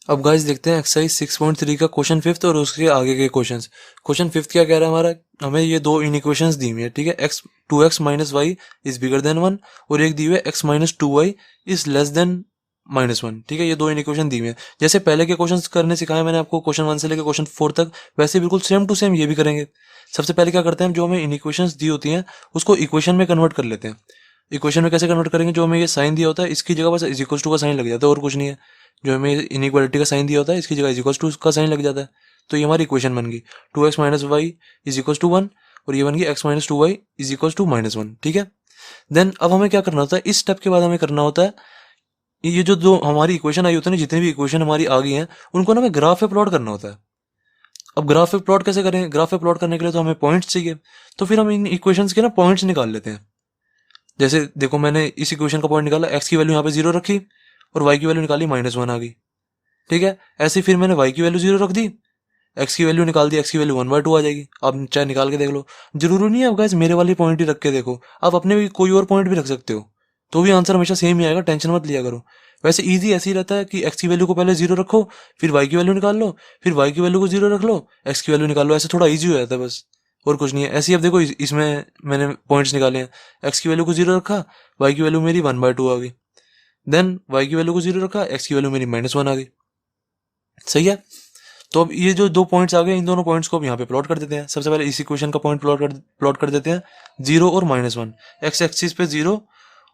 अब गाइस देखते हैं एक्सरसाइज 6.3 का क्वेश्चन फिफ्थ और उसके आगे के क्वेश्चंस। क्वेश्चन फिफ्थ क्या कह रहा है हमारा, हमें ये दो इनइक्वेशंस दी हुई है, ठीक है। X 2x minus y is bigger than 1 और एक दी हुई है x minus 2y is less than -1, ठीक है। ये दो इनइक्वेशन दी हुई है। जैसे पहले के क्वेश्चंस करने सिखाया मैंने आपको क्वेश्चन 1 से लेकर क्वेश्चन 4 तक, वैसे बिल्कुल सेम टू सेम ये भी करेंगे। सबसे पहले क्या करते हैं, जो हमें इनइक्वेशंस दी होती हैं उसको इक्वेशन में कन्वर्ट कर लेते हैं। इक्वेशन में कैसे कन्वर्ट करेंगे, जो हमें ये साइन दिया होता है इसकी जगह बस इज इक्वल टू का साइन लग जाता है और कुछ नहीं है। जो हमें इनइक्वालिटी का साइन दिया होता है इसकी जगह इज इक्वल टू का साइन लग जाता है। तो ये हमारी इक्वेशन बन गई 2x minus y is equal to 1 और ये बन गई x minus 2y is equal to -1, ठीक है। देन अब हमें क्या करना होता है, इस स्टेप के बाद हमें करना होता है, ये जो दो हमारी इक्वेशन आई होती है ना, जितनी भी इक्वेशन हमारी आ गई हैं उनको ना हमें ग्राफ पे प्लॉट करना होता है। अब ग्राफ पे प्लॉट कैसे करें, ग्राफ पे प्लॉट करने के लिए तो हमें पॉइंट्स चाहिए। तो फिर हम इन इक्वेशंस के ना पॉइंट्स निकाल लेते हैं। जैसे देखो मैंने इस इक्वेशन का पॉइंट निकाला, x की वैल्यू यहाँ पे 0 रखी और y की वैल्यू निकाली -1 आ गई, ठीक है। ऐसे फिर मैंने y की वैल्यू 0 रख दी, x की वैल्यू निकाल दी, x की वैल्यू 1/2 आ जाएगी। आप चाहे निकाल के देख लो, जरूरी नहीं है आप गाइस मेरे वाली पॉइंट ही रख के देखो, आप अपने भी कोई और पॉइंट भी रख सकते हो, तो भी आंसर हमेशा सेम ही आएगा, टेंशन मत लिया करो। वैसे इजी ऐसे ही रहता है कि x की वैल्यू को पहले 0 रखो, फिर y की वैल्यू निकाल लो, फिर y की वैल्यू को 0 रख लो, x की वैल्यू निकाल लो, ऐसे थोड़ा इजी हो जाता है बस, और कुछ नहीं है। ऐसे ही अब देखो इसमें मैंने पॉइंट्स निकाले हैं, x की वैल्यू को 0 रखा, y की वैल्यू मेरी 1/2 आ गई। देन y की वैल्यू को 0 रखा, x की वैल्यू मेरी -1 आ गई, सही है। तो अब ये जो दो पॉइंट्स आ गए, इन दोनों पॉइंट्स को अब यहाँ पे प्लॉट कर देते हैं। सबसे पहले इस इक्वेशन का पॉइंट प्लॉट कर देते हैं, 0 और -1। एक्स एक्सिस पे 0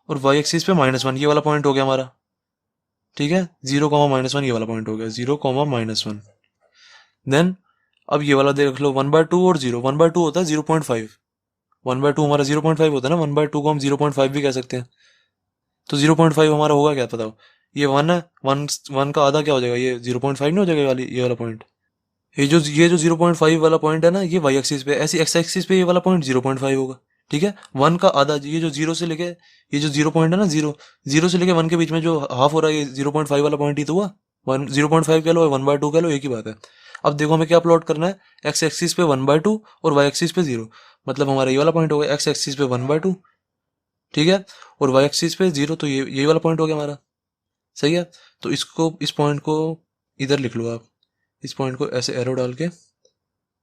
और वाई एक्सिस पे -1, ये वाला पॉइंट हो गया हमारा, ठीक है। 0, -1 ये वाला पॉइंट हो गया, 0, -1। देन अब ये वाला देख लो, 1/2 और 0, 1/2 होता है 0.5, 1/2 हमारा 0.5 होता है ना, 1/2 को हम 0.5 भी कह सकते हैं। तो 0.5 हमारा होगा क्या, बताओ। ये 1 है, वन वन का आधा क्या हो जाएगा, ये 0.5 नहीं हो जाएगा ये वाला पॉइंट। ये जो 0.5 वाला पॉइंट है ना, ये वाई एक्सिस पे, ऐसी एक्स एक्सिस पे ये वाला पॉइंट 0.5 होगा, ठीक है। 1 का आधा, ये जो 0 से लेके, ये जो 0 पॉइंट है ना, 0 से लेके 1 के बीच में जो हाफ हो रहा है, ये 0.5 वाला पॉइंट ही तो हुआ। 0.5 कह लो, 1/2 कह लो, एक ही बात है। अब देखो हमें क्या प्लॉट करना है, एक्स एक्सिस पे 1/2 और वाई एक्सिस पे 0, मतलब हमारा ये वाला पॉइंट हो गया एक्स एक्सिस पे 1/2, ठीक है, और वाई एक्सिस पे 0, तो ये वाला पॉइंट हो गया हमारा, सही है। तो इस पॉइंट को इधर लिख लो आप, इस पॉइंट को ऐसे एरो डाल के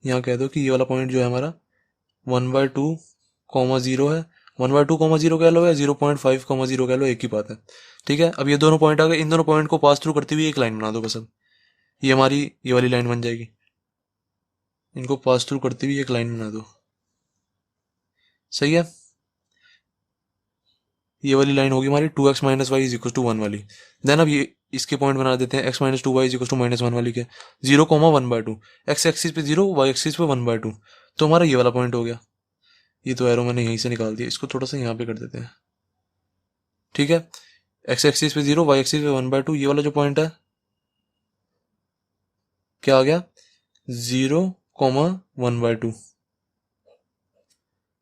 यहाँ कह दो कि ये वाला पॉइंट जो है हमारा 1/2, 0 है। 1/2, 0 कह लो या 0.5, 0 कह लो, एक ही बात है, ठीक है। अब ये दोनों पॉइंट आ गए, इन दोनों पॉइंट को पास थ्रू करती हुई एक लाइन बना दो बस। अब ये हमारी ये वाली लाइन बन जाएगी, इनको पास थ्रू करती हुई एक लाइन बना दो, सही है। ये वाली लाइन होगी हमारी 2x minus y is equal to 1 वाली। देन अब ये इसके पॉइंट बना देते हैं x minus 2y is equal to -1 वाली के, 0, 1/2, एक्स एक्सिस पे 0, वाई एक्सिस पे 1/2, तो हमारा ये वाला पॉइंट हो गया। ये तो एरो मैंने यहीं से निकाल दिया, इसको थोड़ा सा यहाँ पे कर देते हैं, ठीक है। एक्स एक्सिस पे 0, वाई एक्सिस पे 1/2, ये वाला जो पॉइंट है क्या आ गया, 0, 1/2,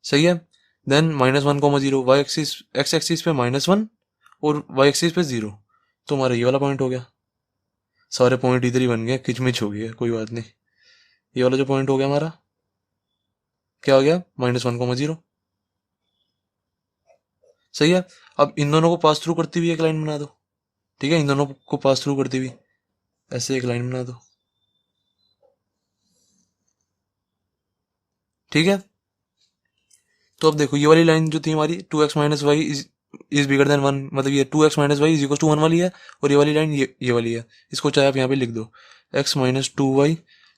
सही है। Then -1, 0, y axis, x axis पे -1 और वाई एक्सिस पे 0, तो हमारा ये वाला पॉइंट हो गया। सारे पॉइंट इधर ही बन गए, किचमिच हो गई है, कोई बात नहीं। ये वाला जो पॉइंट हो गया हमारा क्या हो गया, -1, 0, सही है। अब इन दोनों को पास थ्रू करती हुई एक लाइन बना दो, ठीक है। इन दोनों को पास थ्रू करती हुई ऐसे एक लाइन बना दो, ठीक है। तो अब देखो ये वाली लाइन जो थी हमारी 2x minus y is bigger than 1, मतलब ये 2x minus y is equal to 1 वाली है, और ये वाली लाइन ये वाली है। इसको चाहे आप यहाँ पे लिख दो, x minus 2y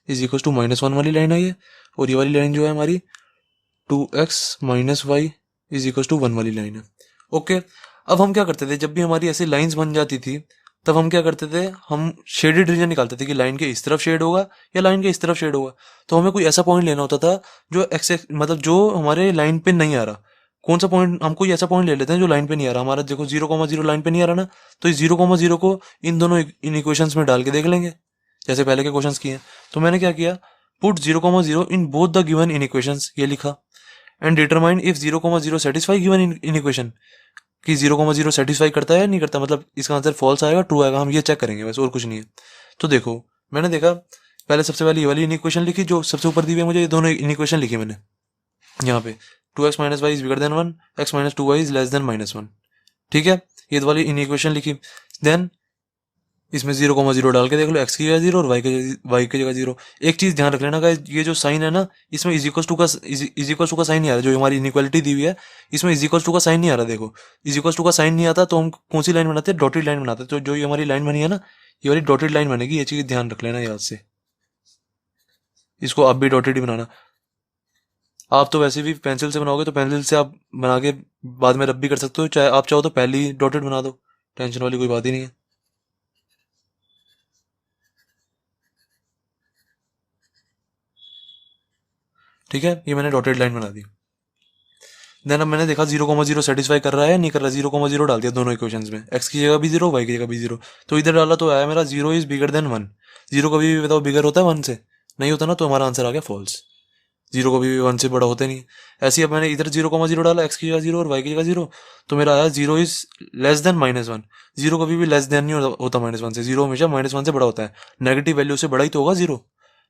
is equal to -1 वाली लाइन है ये, और ये वाली लाइन जो है हमारी 2x minus y is equal to 1 वाली लाइन है, ओके। अब हम क्या करते थे, जब भी हमारी ऐसी लाइंस बन जाती थी तब हम क्या करते थे, हम शेडेड रीजन निकालते थे कि लाइन के इस तरफ शेड होगा या लाइन के इस तरफ शेड होगा। तो हमें कोई ऐसा पॉइंट लेना होता था जो मतलब जो हमारे लाइन पे नहीं आ रहा। कौन सा पॉइंट, हम कोई ऐसा पॉइंट ले लेते हैं जो लाइन पे नहीं आ रहा। हमारा देखो 0, 0 लाइन पे नहीं आ रहा ना, तो इस 0, 0 को इन दोनों इन इक्वेशंस में डाल के देख लेंगे, जैसे पहले के क्वेश्चंस किए हैं। तो मैंने क्या किया, put 0, 0 in both the given in equations, ये लिखा, and determine if 0, 0 satisfy given in equation, कि 0, 0 सेटिस्फाई करता है या नहीं करता, मतलब इसका आंसर फॉल्स आएगा ट्रू आएगा, हम ये चेक करेंगे बस, और कुछ नहीं है। तो देखो मैंने देखा, पहले सबसे पहले ये वाली इक्वेशन लिखी जो सबसे ऊपर दी हुई है मुझे, ये दोनों इक्वेशन लिखी मैंने यहाँ पे, 2x minus y is bigger than 1, x minus 2y is less than -1, ठीक है। ये वाली इक्वेशन लिखी। देन इसमें 0,0 डाल के देख लो, एक्स की जगह 0 और वाई की जगह 0। एक चीज़ ध्यान रख लेना गाइस, ये जो साइन है ना, इसमें इज इक्वल टू का साइन नहीं आ रहा, जो हमारी इनइक्वालिटी दी हुई है इसमें इज इक्वल टू का साइन नहीं आ रहा। देखो इज इक्वल टू का साइन नहीं आता तो हम कौन सी लाइन बनाते हैं, डॉटेड लाइन बनाते हैं। तो जो ये हमारी लाइन बनी है ना, ये वाली डॉटेड लाइन बनेगी, ये चीज़ ध्यान रख लेना याद से। इसको आप भी डॉटेड ही बनाना। आप तो वैसे भी पेंसिल से बनाओगे तो पेंसिल से आप बना के बाद में रब भी कर सकते हो, चाहे आप चाहो तो पहले ही डॉटेड बना दो, टेंशन वाली कोई बात ही नहीं है। ठीक है, ये मैंने डॉटेड लाइन बना दी। देन अब मैंने देखा 0,0 सेटिस्फाई कर रहा है नहीं कर रहा, 0,0 डाल दिया दोनों इक्वेशंस में, एक्स की जगह भी 0 वाई की जगह भी 0। तो इधर डाला तो आया मेरा 0 इज बिगर देन 1। 0 कभी भी बताओ बिगर होता है 1 से? नहीं होता ना, तो हमारा आंसर आ गया फॉल्स। 0 कभी भी 1 से बड़ा होता नहीं। ऐसे ही अब मैंने इधर 0,0 डाला, एक्स की जगह 0 और वाई की जगह 0, तो मेरा आया 0 इज लेस देन -1। 0 कभी भी लेस देन नहीं होता -1 से, 0 हमेशा -1 से बड़ा होता है। नेगेटिव वैल्यू से बड़ा ही तो होगा 0।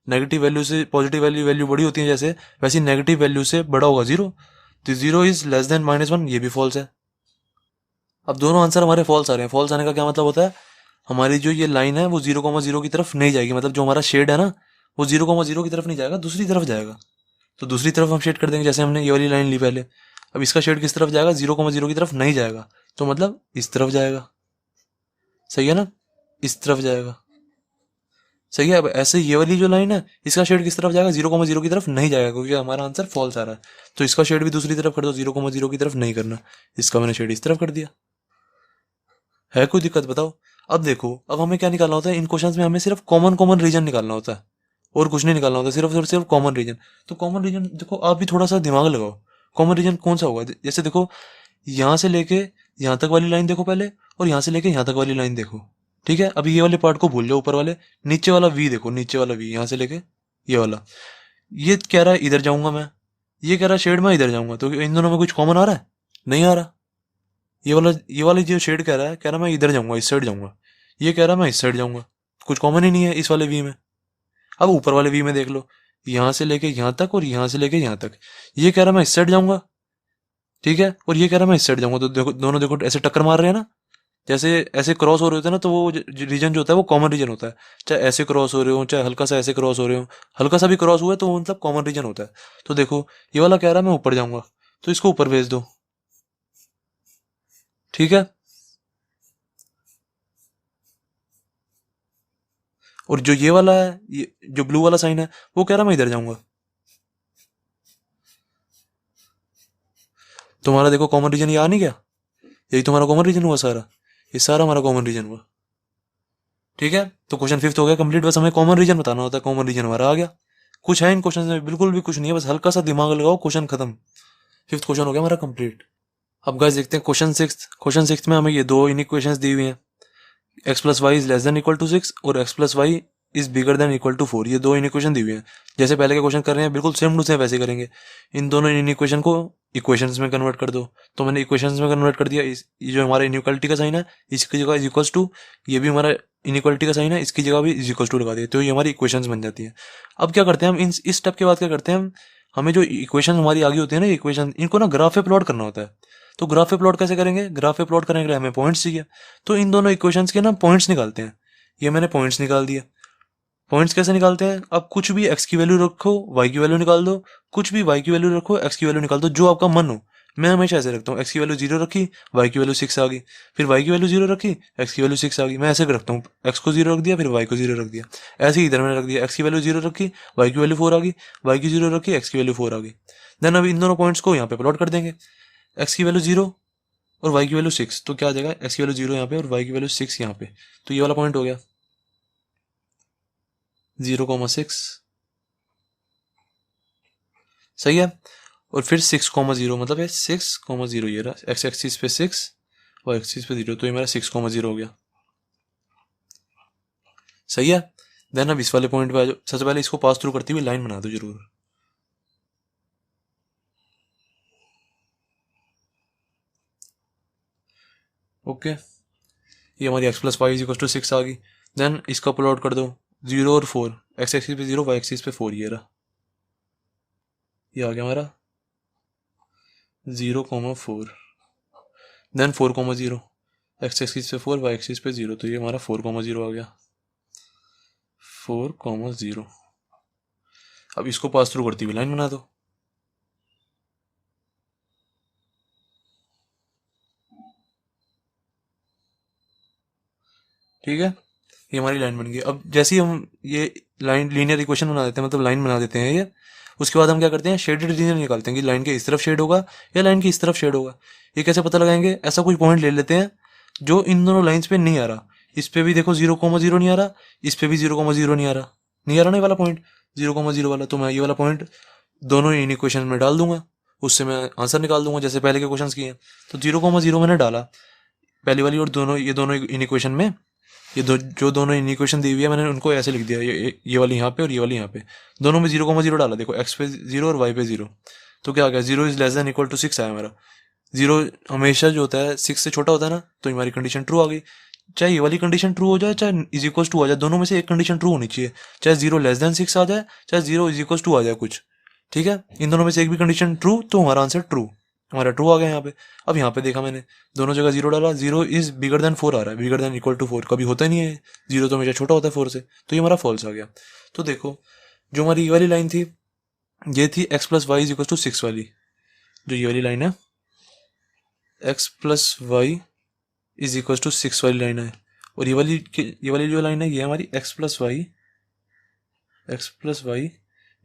नेगेटिव वैल्यू से पॉजिटिव वैल्यू बड़ी होती है जैसे, वैसे नेगेटिव वैल्यू से बड़ा होगा 0। तो 0 इज लेस देन -1, ये भी फॉल्स है। अब दोनों आंसर हमारे फॉल्स आ रहे हैं। फॉल्स आने का क्या मतलब होता है, हमारी जो ये लाइन है वो 0,0 की तरफ नहीं जाएगी, मतलब जो हमारा शेड है ना वो 0,0 की तरफ नहीं जाएगा, दूसरी तरफ जाएगा। तो दूसरी तरफ हम शेड कर देंगे, जैसे हमने ये वाली लाइन ली पहले। अब इसका शेड किस तरफ जाएगा, 0,0 की तरफ नहीं जाएगा, तो मतलब इस तरफ जाएगा। सही है ना, इस तरफ जाएगा। सही है। अब ऐसे ये वाली जो लाइन है इसका शेड किस तरफ जाएगा, 0,0 की तरफ नहीं जाएगा, क्योंकि हमारा आंसर फॉल्स आ रहा है। तो इसका शेड भी दूसरी तरफ कर दो, 0,0 की तरफ नहीं करना। इसका मैंने शेड इस तरफ कर दिया। है कोई दिक्कत बताओ? अब देखो, अब हमें क्या निकालना होता है इन क्वेश्चंस में, हमें सिर्फ कॉमन कॉमन रीजन निकालना होता है, और कुछ नहीं निकालना होता, सिर्फ और सिर्फ कॉमन रीजन। तो कॉमन रीजन देखो, आप भी थोड़ा सा दिमाग लगाओ। कॉमन रीजन कौन सा होगा? जैसे देखो, यहाँ से लेके यहाँ तक वाली लाइन देखो पहले, और यहाँ से लेके यहाँ तक वाली लाइन देखो। ठीक है, अभी ये वाले पार्ट को भूल जाओ, ऊपर वाले नीचे वाला वी देखो, नीचे वाला वी यहाँ से लेके ये वाला। ये कह रहा है इधर जाऊंगा मैं, ये कह रहा है शेड में इधर जाऊंगा, तो इन दोनों में कुछ कॉमन आ रहा है? नहीं आ रहा। ये वाला जो शेड कह रहा है मैं इधर जाऊंगा, इस साइड जाऊंगा। ये कह रहा है मैं इस साइड जाऊंगा, कुछ कॉमन ही नहीं है इस वाले वी में। अब ऊपर वाले वी में देख लो, यहाँ से लेके यहाँ तक और यहाँ से लेके यहाँ तक। ये कह रहा है मैं इस साइड जाऊंगा, ठीक है, और ये कह रहा है मैं इस साइड जाऊंगा। तो देखो दोनों देखो ऐसे टक्कर मार रहे हैं ना, जैसे ऐसे क्रॉस हो रहे होते हैं ना, तो वो रीजन जो होता है वो कॉमन रीजन होता है। चाहे ऐसे क्रॉस हो रहे हो, चाहे हल्का सा ऐसे क्रॉस हो रहे हो, हल्का सा भी क्रॉस हुआ है तो वो मतलब कॉमन रीजन होता है। तो देखो ये वाला कह रहा है मैं ऊपर जाऊंगा, तो इसको ऊपर भेज दो। ठीक है, और जो ये वाला है, ये जो ब्लू वाला साइन है, वो कह रहा है मैं इधर जाऊंगा। तुम्हारा देखो कॉमन रीजन ये आ नहीं गया, यही तुम्हारा कॉमन रीजन हुआ सारा, ये सारा हमारा कॉमन रीजन हुआ। ठीक है, तो क्वेश्चन फिफ्थ हो गया कंप्लीट। बस हमें कॉमन रीजन बताना होता है, कॉमन रीजन हमारा आ गया। कुछ है इन क्वेश्चन में? बिल्कुल भी कुछ नहीं है, बस हल्का सा दिमाग लगाओ, क्वेश्चन खत्म। फिफ्थ क्वेश्चन हो गया हमारा कंप्लीट। अब गाइस देखते हैं क्वेश्चन सिक्स। क्वेश्चन सिक्स में हमें ये दो इन इक्वेशंस दी हुई हैं, x plus y is less than equal to 6 और x plus y is bigger than equal to 4। ये दो इन इक्वेशन दी हुई हैं। जैसे पहले के क्वेश्चन कर रहे हैं बिल्कुल सेम टू सेम वैसे करेंगे। इन दोनों इन इक्वेशन को इक्वेशंस में कन्वर्ट कर दो। तो मैंने इक्वेशंस में कन्वर्ट कर दिया। ये जो हमारा इनइक्वालिटी का साइन है इसकी जगह इज इक्वल्स टू, ये भी हमारा इनइक्वालिटी का साइन है, इसकी जगह भी इज इक्वल्स टू लगा दिया, तो ये हमारी इक्वेशंस बन जाती है। अब क्या करते हैं हम इस स्टेप के बाद क्या करते हैं हम, हमें जो इक्वेशन हमारी आगे होती है ना, इक्वेशन इनको ना ग्राफ पे प्लॉट करना होता है। तो ग्राफ पे प्लॉट कैसे करेंगे? ग्राफ पे प्लॉट करने के लिए हमें पॉइंट्स चाहिए। तो इन दोनों इक्वेशंस के ना पॉइंट्स निकालते हैं। ये मैंने पॉइंट्स निकाल दिए। पॉइंट्स कैसे निकालते हैं? अब कुछ भी एक्स की वैल्यू रखो, वाई की वैल्यू निकाल दो, कुछ भी वाई की वैल्यू रखो, एक्स की वैल्यू निकाल दो, जो आपका मन हो। मैं हमेशा ऐसे रखता हूँ, एक्स की वैल्यू 0 रखी, वाई की वैल्यू 6 आ गई, फिर वाई की वैल्यू 0 रखी, एक्स की वैल्यू 6 आ गई। मैं ऐसे रखता हूँ, एक्स को 0 रख दिया, फिर वाई को 0 रख दिया। ऐसे ही इधर मैंने रख दिया, एक्स की वैल्यू 0 रखी, वाई की वैल्यू 4 आ गई, वाई की 0 रखी, एक्स की वैल्यू 4 आ गई। देन अब इन दोनों पॉइंट्स को यहाँ पे प्लॉट कर देंगे। एक्स की वैल्यू 0 और वाई की वैल्यू 6, तो क्या आ जाएगा, एक्स की वैल्यू 0 यहाँ पे और वाई की वैल्यू 6 यहाँ पे। तो ये वाला पॉइंट हो गया 0,6। सही है। और फिर 6,0 मतलब है 6,0, ये रहा एक्स एक्सिस पे 6 और एक्सिस पे 0, तो ये मेरा 6,0 हो गया। सही है। देन अब इस वाले पॉइंट पे आ जाओ। सबसे पहले इसको पास थ्रू करती हुई लाइन बना दो जरूर। ओके, ये हमारी x plus y is equal to 6 आ गई। देन इसका पुल आउट कर दो, 0 और 4, एक्स एक्सिस पे 0, वाई एक्सिस पे 4, ये रहा, ये आ गया हमारा 0,4। देन 4,0, एक्स एक्सिस पे 4, वाई एक्सिस पे 0, तो ये हमारा 4,0 आ गया, 4,0। अब इसको पास थ्रू करती हुई लाइन बना दो। ठीक है, ये हमारी लाइन बन गई। अब जैसे ही हम ये लाइन लीनियर इक्वेशन बना देते हैं, मतलब लाइन बना देते हैं ये, उसके बाद हम क्या करते हैं, शेडेड रीजन निकालते हैं कि लाइन के इस तरफ शेड होगा या लाइन की इस तरफ शेड होगा। ये कैसे पता लगाएंगे, ऐसा कोई पॉइंट ले लेते हैं जो इन दोनों लाइंस पे नहीं आ रहा। इस पे भी देखो 0,0 नहीं आ रहा, इस पे भी 0,0 नहीं आ रहा, नहीं आ रहा ना ये वाला पॉइंट 0,0 वाला, तो मैं ये वाला पॉइंट दोनों इन इक्वेशन में डाल दूंगा, उससे मैं आंसर निकाल दूंगा जैसे पहले के क्वेश्चन किए। तो 0,0 मैंने डाला पहली वाली, और दोनों ये दोनों इन इक्वेशन में, ये जो दोनों इन इक्वेशन दी हुई है मैंने उनको ऐसे लिख दिया, ये वाली यहाँ पे और ये वाली यहाँ पे, दोनों में 0,0 डाला। देखो एक्स पे 0 और वाई पे 0, तो क्या आ गया, 0 is less than equal to 6 आया मेरा। 0 हमेशा जो होता है 6 से छोटा होता है ना, तो हमारी कंडीशन ट्रू आ गई। चाहे ये वाली कंडीशन ट्रू हो जाए, चाहे इज इक्वल टू आ जाए, दोनों में से एक कंडीशन ट्रू होनी चाहिए। चाहे 0 लेस देन 6 आ जाए, चाहे 0 इज इक्वल टू आ जाए कुछ, ठीक है, इन दोनों में से एक भी कंडीशन ट्रू, तो हमारा आंसर ट्रू, हमारा ट्रू आ गया यहाँ पे। अब यहाँ पे देखा मैंने, दोनों जगह 0 डाला, 0 इज बिगर देन 4 आ रहा है, बिगर देन इक्वल टू 4 कभी होता ही नहीं है, 0 तो हमेशा छोटा होता है 4 से, तो ये हमारा फॉल्स आ गया। तो देखो जो हमारी ये वाली लाइन थी, ये थी x plus y is equal to 6 वाली, जो ये वाली लाइन है x plus y is equal to 6 वाली लाइन है, और ये वाली जो लाइन है ये हमारी x plus y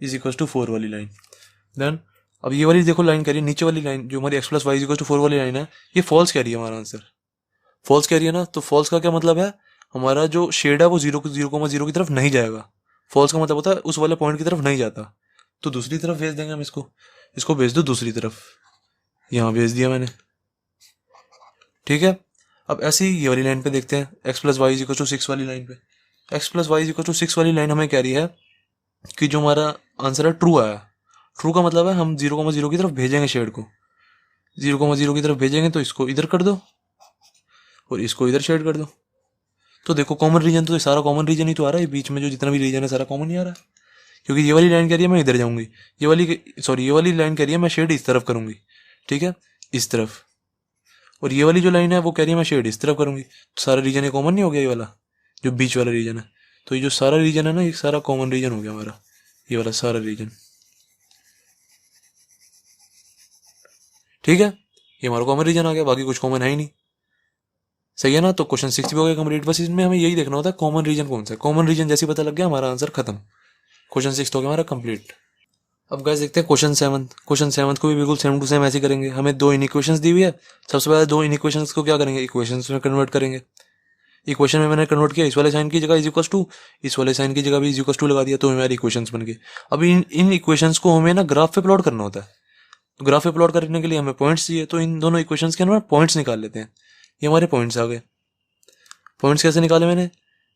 is equal to 4 वाली लाइन। देन अब ये वाली देखो लाइन कह रही है, नीचे वाली लाइन जो हमारी x plus y is equal to 4 वाली लाइन है, ये फॉल्स कह रही है, हमारा आंसर फॉल्स कह रही है ना। तो फॉल्स का क्या मतलब है, हमारा जो शेड है वो 0,0 की तरफ नहीं जाएगा। फॉल्स का मतलब होता है उस वाले पॉइंट की तरफ नहीं जाता, तो दूसरी तरफ भेज देंगे हम इसको भेज दो दूसरी तरफ, यहाँ भेज दिया मैंने। ठीक है, अब ऐसे ही ये वाली लाइन पे देखते हैं, x plus y equal to 6 वाली लाइन पे। X plus y equal to 6 वाली लाइन हमें कह रही है कि जो हमारा आंसर है ट्रू आया। ट्रू का मतलब है हम 0,0 की तरफ भेजेंगे शेड को, 0,0 की तरफ भेजेंगे, तो इसको इधर कर दो और इसको इधर शेड कर दो। तो देखो कॉमन रीजन, तो सारा कॉमन रीजन ही तो आ रहा है, बीच में जो जितना भी रीजन है सारा कॉमन ही आ रहा है, क्योंकि ये वाली लाइन कह रही है मैं इधर जाऊंगी, ये वाली लाइन कह रही है मैं शेड इस तरफ करूंगी, ठीक है, इस तरफ, और ये वाली जो लाइन है वो कह रही है मैं शेड इस तरफ करूंगी, तो सारा रीजन ये कॉमन नहीं हो गया, ये वाला जो बीच वाला रीजन है। तो ये जो सारा रीजन है ना, ये सारा कॉमन रीजन हो गया हमारा, ये वाला सारा रीजन। ठीक है, ये हमारा कॉमन रीजन आ गया, बाकी कुछ कॉमन है ही नहीं। सही है ना, तो क्वेश्चन 6 भी हो गया कंप्लीट। बस इसमें हमें यही देखना होता है कॉमन रीजन कौन सा है, कॉमन रीजन जैसे पता लग गया हमारा आंसर खत्म, क्वेश्चन 6 हो गया हमारा कंप्लीट। अब गाइस देखते हैं क्वेश्चन 7 को भी बिल्कुल सेम टू सेम ऐसे करेंगे। हमें दो इनइक्वेशंस दी हुई है, सबसे पहले दो इनइक्वेशंस को क्या करेंगे, इक्वेशंस में कन्वर्ट करेंगे। इक्वेशन में मैंने कन्वर्ट किया, इस वाले साइन की जगह इज इक्वल टू, इस वाले साइन की जगह भी इज इक्वल टू लगा दिया, तो हमारी इक्वेशंस बन गई। अब इन इक्वेशंस को हमें ना ग्राफ पे प्लॉट करना होता है, तो ग्राफ पे प्लॉट करने के लिए हमें पॉइंट्स चाहिए, तो इन दोनों इक्वेशंस के अंदर पॉइंट्स निकाल लेते हैं। ये हमारे पॉइंट्स आ गए। पॉइंट्स कैसे निकाले मैंने,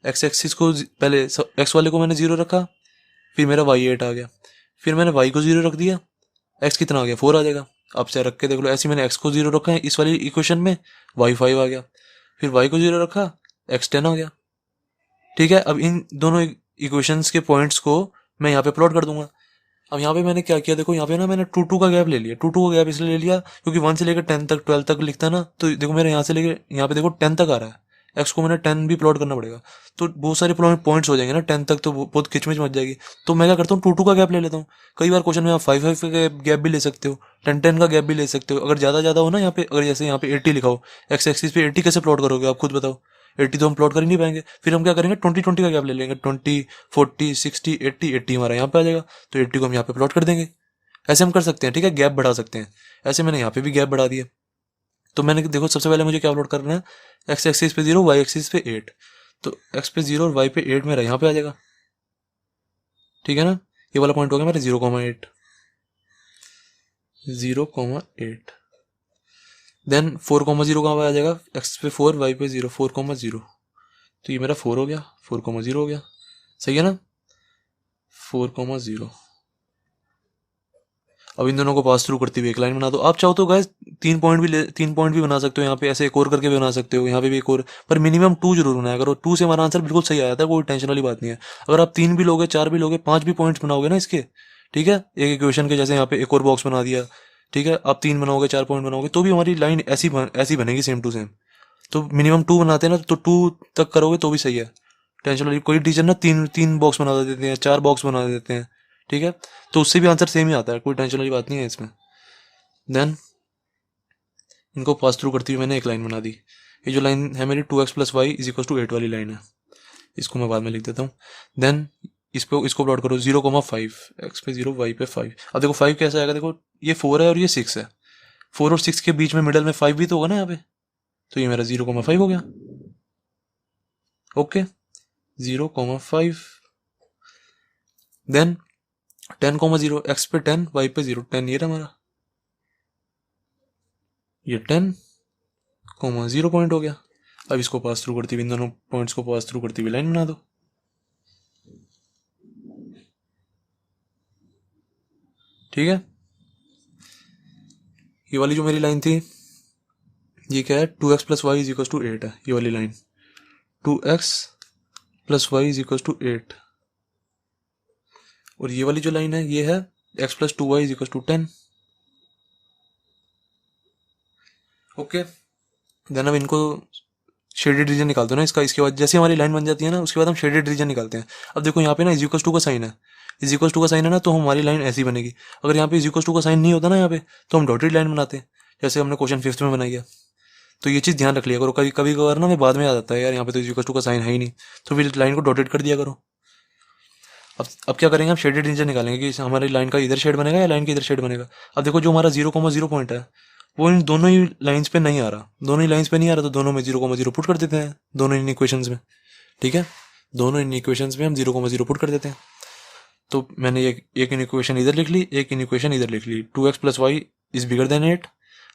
एक्स एक्सिस को पहले एक्स वाले को मैंने 0 रखा, फिर मेरा वाई 8 आ गया, फिर मैंने वाई को 0 रख दिया, एक्स कितना आ गया 4 आ जाएगा। अब से रख के देख लो, ऐसे मैंने एक्स को 0 रखा है इस वाली इक्वेशन में, वाई 5 आ गया, फिर वाई को 0 रखा, एक्स 10 आ गया। ठीक है, अब इन दोनों इक्वेशंस के पॉइंट्स को मैं यहाँ पे प्लॉट कर दूंगा। अब यहाँ पे मैंने क्या किया, देखो यहाँ पे ना मैंने 2 का गैप ले लिया। 2 का गैप इसलिए ले लिया क्योंकि 1 से लेकर 10 तक 12 तक लिखता ना, तो देखो मेरे यहाँ से लेकर यहाँ पे देखो 10 तक आ रहा है, एक्स को मैंने 10 भी प्लॉट करना पड़ेगा, तो बहुत सारे पॉइंट्स हो जाएंगे ना 10 तक, तो बहुत खिचमिच मच जाएगी। तो मैं क्या करता हूँ 2 का गैप ले लेता हूँ। कई बार क्वेश्चन में आप 5 का गैप भी ले सकते हो, 10 का गैप भी ले सकते हो, अगर ज़्यादा हो ना यहाँ पे, अगर जैसे यहाँ पे 80 लिखा हो, एक्स एक्सिस पे 80 कैसे प्लॉट करोगे आप खुद बताओ, 80 तो हम प्लॉट कर ही नहीं पाएंगे। फिर हम क्या करेंगे 20 का गैप ले लेंगे, 20 40 60 80 हमारा यहाँ पे आ जाएगा, तो 80 को हम यहाँ पे प्लॉट कर देंगे। ऐसे हम कर सकते हैं, ठीक है, गैप बढ़ा सकते हैं। ऐसे मैंने यहाँ पे भी गैप बढ़ा दिया। तो मैंने देखो सबसे पहले मुझे क्या प्लॉट करना है, एक्स एक्सिस पे 0, वाई एक्सिस पे 8, तो एक्स पे 0 और वाई पे 8 मेरा यहाँ पे आ जाएगा। ठीक है ना, ये वाला पॉइंट हो गया मेरा 0,8, 0,8। देन 4,0 कहाँ पे आ जाएगा, एक्स पे 4 वाई पे 0, 4,0, तो ये मेरा 4 हो गया, 4,0 हो गया। सही है ना, 4,0। अब इन दोनों को पास थ्रू करती हुई एक लाइन बना दो। आप चाहो तो गाइस 3 पॉइंट भी बना सकते हो, यहाँ पे ऐसे एक और करके भी बना सकते हो, यहाँ पे भी एक और, पर मिनिमम 2 जरूर बनाया करो। 2 से हमारा आंसर बिल्कुल सही आया था, कोई टेंशन वाली बात नहीं है। अगर आप 3 भी लोगे, 4 भी लोगे, 5 भी पॉइंट्स बनाओगे ना इसके, ठीक है, एक इक्वेशन के जैसे यहाँ पे एक और बॉक्स बना दिया, ठीक है, आप 3 बनाओगे, 4 पॉइंट बनाओगे, तो भी हमारी लाइन ऐसी बनेगी सेम टू सेम। तो मिनिमम 2 बनाते हैं ना, तो 2 तक करोगे तो भी सही है। टेंशन वाली कोई टीचर ना तीन तीन बॉक्स बना देते हैं, 4 बॉक्स बना देते हैं, ठीक है, तो उससे भी आंसर सेम ही आता है, कोई टेंशन वाली बात नहीं है इसमें। देन इनको पास थ्रू करती हुई मैंने एक लाइन बना दी। ये जो लाइन है मेरी 2x plus y is equal to 8 वाली लाइन है, इसको मैं बाद में लिख देता हूँ। देन इसको प्लॉट करो 0,5, एक्स पे 0 वाई पे 5। अब देखो 5 कैसे आएगा, देखो ये 4 है और ये 6 है, 4 और 6 के बीच में मिडल में 5 भी तो होगा ना यहाँ पे, तो ये मेरा 0,5 हो गया। ओके 0,5। देन 10,0, एक्स पे 10 वाई पे 0, 10 ये रहा हमारा, ये 10,0 पॉइंट हो गया। अब इसको पास थ्रू करती हुई, इन दोनों पॉइंट्स को पास थ्रू करती हुई लाइन बना दो। ठीक है, ये वाली जो मेरी लाइन थी ये क्या है, 2x plus y is equal to 8 है, ये वाली line 2x plus y is equal to 8। और ये वाली जो लाइन है ये है x plus 2y is equal to 10। Okay, then अब इनको शेडेड रीजन निकालते हैं ना इसका, इसके बाद जैसे हमारी लाइन बन जाती है ना उसके बाद हम शेडेड रीजन निकालते हैं। अब देखो यहाँ पे ना इज इक्वल टू का साइन है, इज इक्वल टू का साइन है ना, तो हमारी लाइन ऐसी बनेगी। अगर यहाँ पे इज इक्वल टू का साइन नहीं होता ना यहाँ पे, तो हम डॉटेड लाइन बनाते हैं, जैसे हमने क्वेश्चन 5th में बनाई है। तो ये चीज़ ध्यान रख लिया करो, कभी कभी कभार ना मैं बाद में आ जाता है यार यहाँ पे तो इज इक्वल टू का साइन है ही नहीं, तो फिर लाइन को डॉटेड कर दिया करो। अब क्या करेंगे, हम शेडेड रीजन निकालेंगे कि हमारी लाइन का इधर शेड बनेगा या लाइन का इधर शेड बनेगा। अब देखो जो हमारा 0,0 पॉइंट है वो इन दोनों ही लाइंस पे नहीं आ रहा, दोनों ही लाइंस पे नहीं आ रहा, तो दोनों में 0,0 पुट कर देते हैं, दोनों इन इक्वेशंस में। ठीक है, दोनों इन इक्वेशंस में हम 0,0 पुट कर देते हैं। तो मैंने एक इन इक्वेशन इधर लिख ली, एक इन इक्वेशन इधर लिख ली, 2x plus y is bigger than 8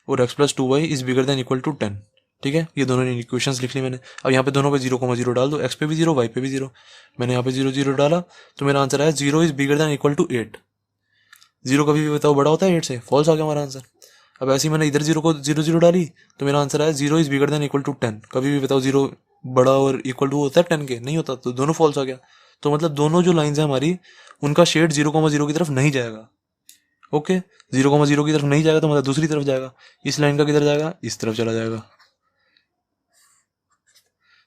और x plus 2y is bigger than equal to 10। ठीक है, ये दोनों इक्वेशंस लिख ली मैंने। अब यहाँ पे दोनों पे 0,0 डाल दो, x पे भी 0 y पे भी 0। मैंने यहाँ पे 0,0 डाला तो मेरा आंसर आया 0 is bigger than equal to 8। 0 कभी भी बताओ बड़ा होता है 8 से, फॉल्स आ गया हमारा आंसर। अब ऐसे ही मैंने इधर 0 डाली तो मेरा आंसर आया 0 is bigger than equal to 10। कभी भी बताओ 0 बड़ा और इक्वल टू होता है 10 के, नहीं होता, तो दोनों फॉल्स आ गया। तो मतलब दोनों जो लाइंस है हमारी उनका शेड 0,0 की तरफ नहीं जाएगा। ओके, 0,0 की तरफ नहीं जाएगा तो मतलब दूसरी तरफ जाएगा। इस लाइन का किधर जाएगा, इस तरफ चला जाएगा।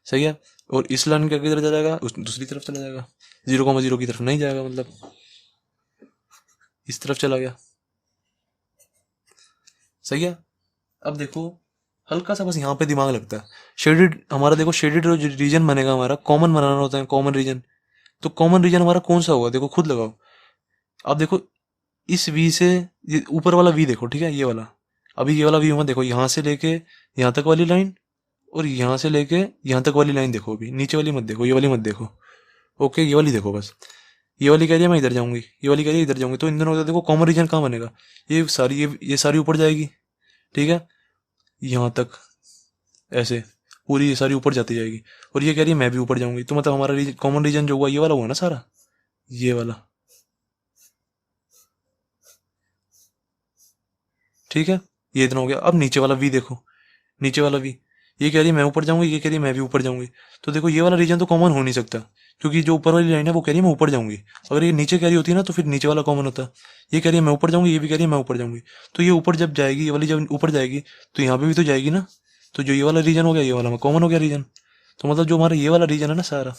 सही है, और इस लाइन का किधर जाएगा, उस दूसरी तरफ चला जाएगा। 0,0 की तरफ नहीं जाएगा, मतलब इस तरफ चला गया। सही है, अब देखो हल्का सा बस यहाँ पे दिमाग लगता है। शेडेड हमारा देखो, शेडेड रीजन बनेगा हमारा, कॉमन बनाना होता है कॉमन रीजन। तो कॉमन रीजन हमारा कौन सा होगा, देखो खुद लगाओ। अब देखो इस वी से ये ऊपर वाला वी देखो, ठीक है, ये वाला, अभी ये वाला वी मत देखो, यहाँ से लेके यहाँ तक वाली लाइन और यहाँ से लेके यहाँ तक वाली लाइन देखो, अभी नीचे वाली मत देखो, ये वाली मत देखो। ओके, ये वाली देखो बस। ये वाली कह रही है मैं इधर जाऊंगी, ये वाली कह रही है इधर जाऊंगी, तो इन दोनों का देखो कॉमन रीजन कहाँ बनेगा, ये सारी ऊपर जाएगी। ठीक है, यहाँ तक ऐसे पूरी ये सारी ऊपर जाती जाएगी, और ये कह रही है मैं भी ऊपर जाऊंगी, तो मतलब हमारा कॉमन रीजन जो हुआ ये वाला हुआ ना सारा, ये वाला। ठीक है, ये इतना हो गया। अब नीचे वाला वी देखो, नीचे वाला वी, ये कह रही है मैं ऊपर जाऊंगी, ये कह रही है मैं भी ऊपर जाऊंगी, तो देखो ये वाला रीजन तो कॉमन हो नहीं सकता, क्योंकि जो ऊपर वाली लाइन है वो कह रही है मैं ऊपर जाऊंगी। अगर ये नीचे कह रही होती है ना तो फिर नीचे वाला कॉमन होता। ये कह रही है मैं ऊपर जाऊंगी, ये भी कह रही है मैं ऊपर जाऊंगी, तो ये ऊपर जब जाएगी, ये वाली जब ऊपर जाएगी तो यहाँ पे भी तो जाएगी ना, तो जो ये वाला रीजन हो गया ये वाला कॉमन हो गया रीजन। तो मतलब जो हमारा ये वाला रीजन है ना सारा,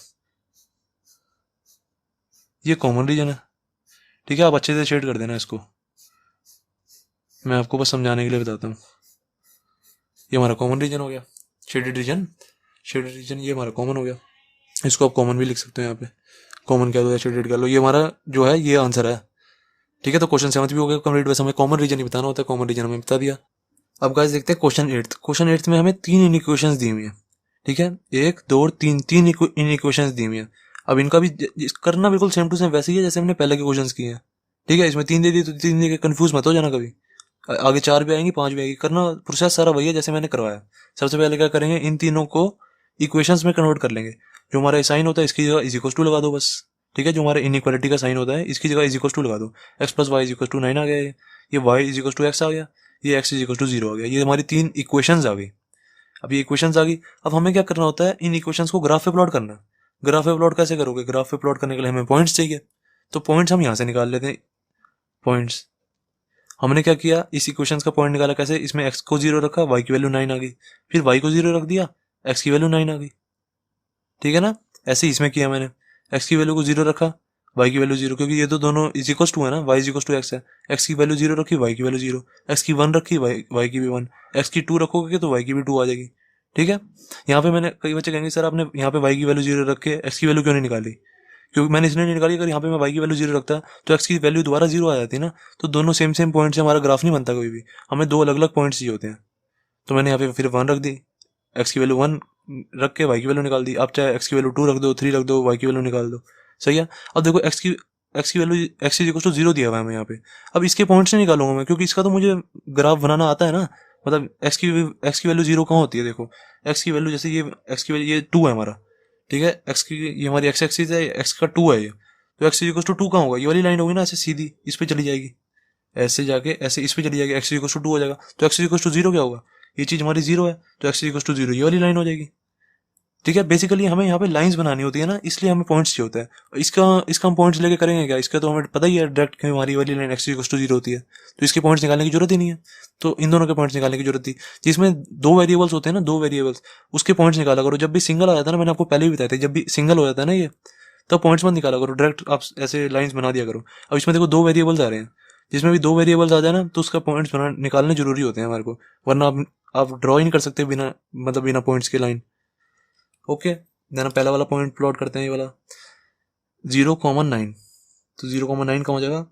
ये कॉमन रीजन है। ठीक है, आप अच्छे से शेड कर देना इसको, मैं आपको बस समझाने के लिए बताता हूँ। ये हमारा कॉमन रीजन हो गया, शेडेड रीजन, शेडेड रीजन ये हमारा कॉमन हो गया। इसको आप कॉमन भी लिख सकते हो, यहाँ पे कॉमन कह दो या शेडेड कर लो, ये हमारा जो है ये आंसर है। ठीक है, तो क्वेश्चन 7 भी हो गया कंप्लीट। बस हमें कॉमन रीजन ही बताना होता है, कॉमन रीजन हमें बता दिया। अब गाइस देखते हैं क्वेश्चन 8। क्वेश्चन 8 में हमें 3 इनइक्वेशंस दी हुई है। ठीक है, 1 2 और 3 तीन इनइक्वेशंस दी हुई है। अब इनका भी करना बिल्कुल सेम टू सेम वैसे ही है जैसे हमने पहले के क्वेश्चंस किए हैं। ठीक है, इसमें 3 दे दी तो 3 दे के कंफ्यूज मत हो जाना कभी, आगे 4 भी आएंगी 5 भी आएगी, करना प्रोसेस सारा वही है जैसे मैंने करवाया। सबसे पहले क्या करेंगे, इन तीनों को इक्वेशंस में कन्वर्ट कर लेंगे। जो हमारा साइन होता है इसकी जगह इज इक्वल टू लगा दो बस। ठीक है, जो हमारा इनइक्वालिटी का साइन होता है इसकी जगह इज इक्वल टू लगा दो। X plus y is equal to 9 आ गया, ये y is equal to x आ गया, ये एक्स इज इक्वल टू 0 आ गया। ये हमारी 3 इक्वेशंस आ गई। अब ये इक्वेशंस आ गई, अब हमें क्या करना होता है, इन इक्वेशंस को ग्राफ पे प्लॉट करना। ग्राफ पे प्लॉट कैसे करोगे, ग्राफ पे प्लॉट करने के लिए हमें पॉइंट्स चाहिए, तो पॉइंट्स हम यहाँ से निकाल लेते हैं, पॉइंट्स। हमने क्या किया, इस इक्वेशन का पॉइंट निकाला कैसे, इसमें x को 0 रखा, y की वैल्यू 9 आ गई, फिर y को 0 रख दिया, x की वैल्यू 9 आ गई, ठीक है ना। ऐसे ही इसमें किया मैंने, x की वैल्यू को 0 रखा, y की वैल्यू 0, क्योंकि ये तो दोनों इज इक्वल टू है ना, y is equal to x है। x की वैल्यू 0 रखी, y की वैल्यू 0, x की 1 रखी, y की भी 1, x की 2 रखोगे तो y की भी 2 आ जाएगी, ठीक है। यहाँ पे मैंने, कई बच्चे कहेंगे सर आपने यहाँ पे y की वैल्यू 0 रख के x की वैल्यू क्यों नहीं निकाली, क्योंकि मैंने इसलिए नहीं निकाली, अगर यहाँ पे मैं y की वैल्यू 0 रखता तो x की वैल्यू दोबारा 0 आ जाती ना, तो दोनों सेम सेम पॉइंट से हमारा ग्राफ नहीं बनता कभी भी, हमें दो अलग अलग पॉइंट्स ही होते हैं। तो मैंने यहाँ पे फिर 1 रख दी, x की वैल्यू 1 रख के y की वैल्यू निकाल दी। आप चाहे x की वैल्यू 2 रख दो, 3 रख दो, y की वैल्यू निकाल दो, सही है। अब देखो x की value x is equal to 0 दिया हुआ है हमें यहाँ पे। अब इसके पॉइंट्स नहीं निकालूंगा मैं, क्योंकि इसका तो मुझे ग्राफ बनाना आता है ना, मतलब x की वैल्यू 0 कहाँ होती है, देखो x की वैल्यू, जैसे ये x की वैल्यू ये 2 है हमारा, ठीक है, x की ये हमारी x एक्सिस है, x का 2 है ये, तो x इज इक्वल टू 2 कहाँ होगा, ये वाली लाइन होगी ना, ऐसे सीधी इस पे चली जाएगी, ऐसे जाके ऐसे इस पे चली जाएगी, x इक्वल टू 2 हो जाएगा, तो x इक्वल टू 0 क्या होगा, ये चीज हमारी 0 है, तो x इक्वल टू 0 ये वाली लाइन हो जाएगी, ठीक है। बेसिकली हमें यहाँ पे लाइंस बनानी होती है ना, इसलिए हमें पॉइंट्स चाहिए होता है। इसका हम पॉइंट्स लेके करेंगे क्या, इसका तो हमें पता ही है डायरेक्ट कि हमारी वाली लाइन x इक्वल टू 0 होती है, तो इसके पॉइंट्स निकालने की जरूरत ही नहीं है। तो इन दोनों के पॉइंट्स निकालने की जरूरत थी, जिसमें दो वेरिएबल्स होते हैं ना, दो वेरिएबल्स, उसके पॉइंट्स निकाला करो। जब भी सिंगल आ जाता है ना, मैंने आपको पहले भी बताया था, जब भी सिंगल हो जाता है ना ये, तब पॉइंट्स मत निकाला करो, डायरेक्ट आप ऐसे लाइंस बना दिया करो। अब इसमें देखो दो वेरिएबल्स आ रहे हैं, जिसमें भी दो वेरिएबल्स आ जाए ना, तो उसका पॉइंट्स निकालने जरूरी होते हैं हमारे को, वरना आप ड्रॉ ही नहीं कर सकते बिना, मतलब बिना पॉइंट्स के लाइन। ओके, देन पहला वाला पॉइंट प्लॉट करते हैं, ये वाला 0,9, तो 0,9 कहाँ हो जाएगा,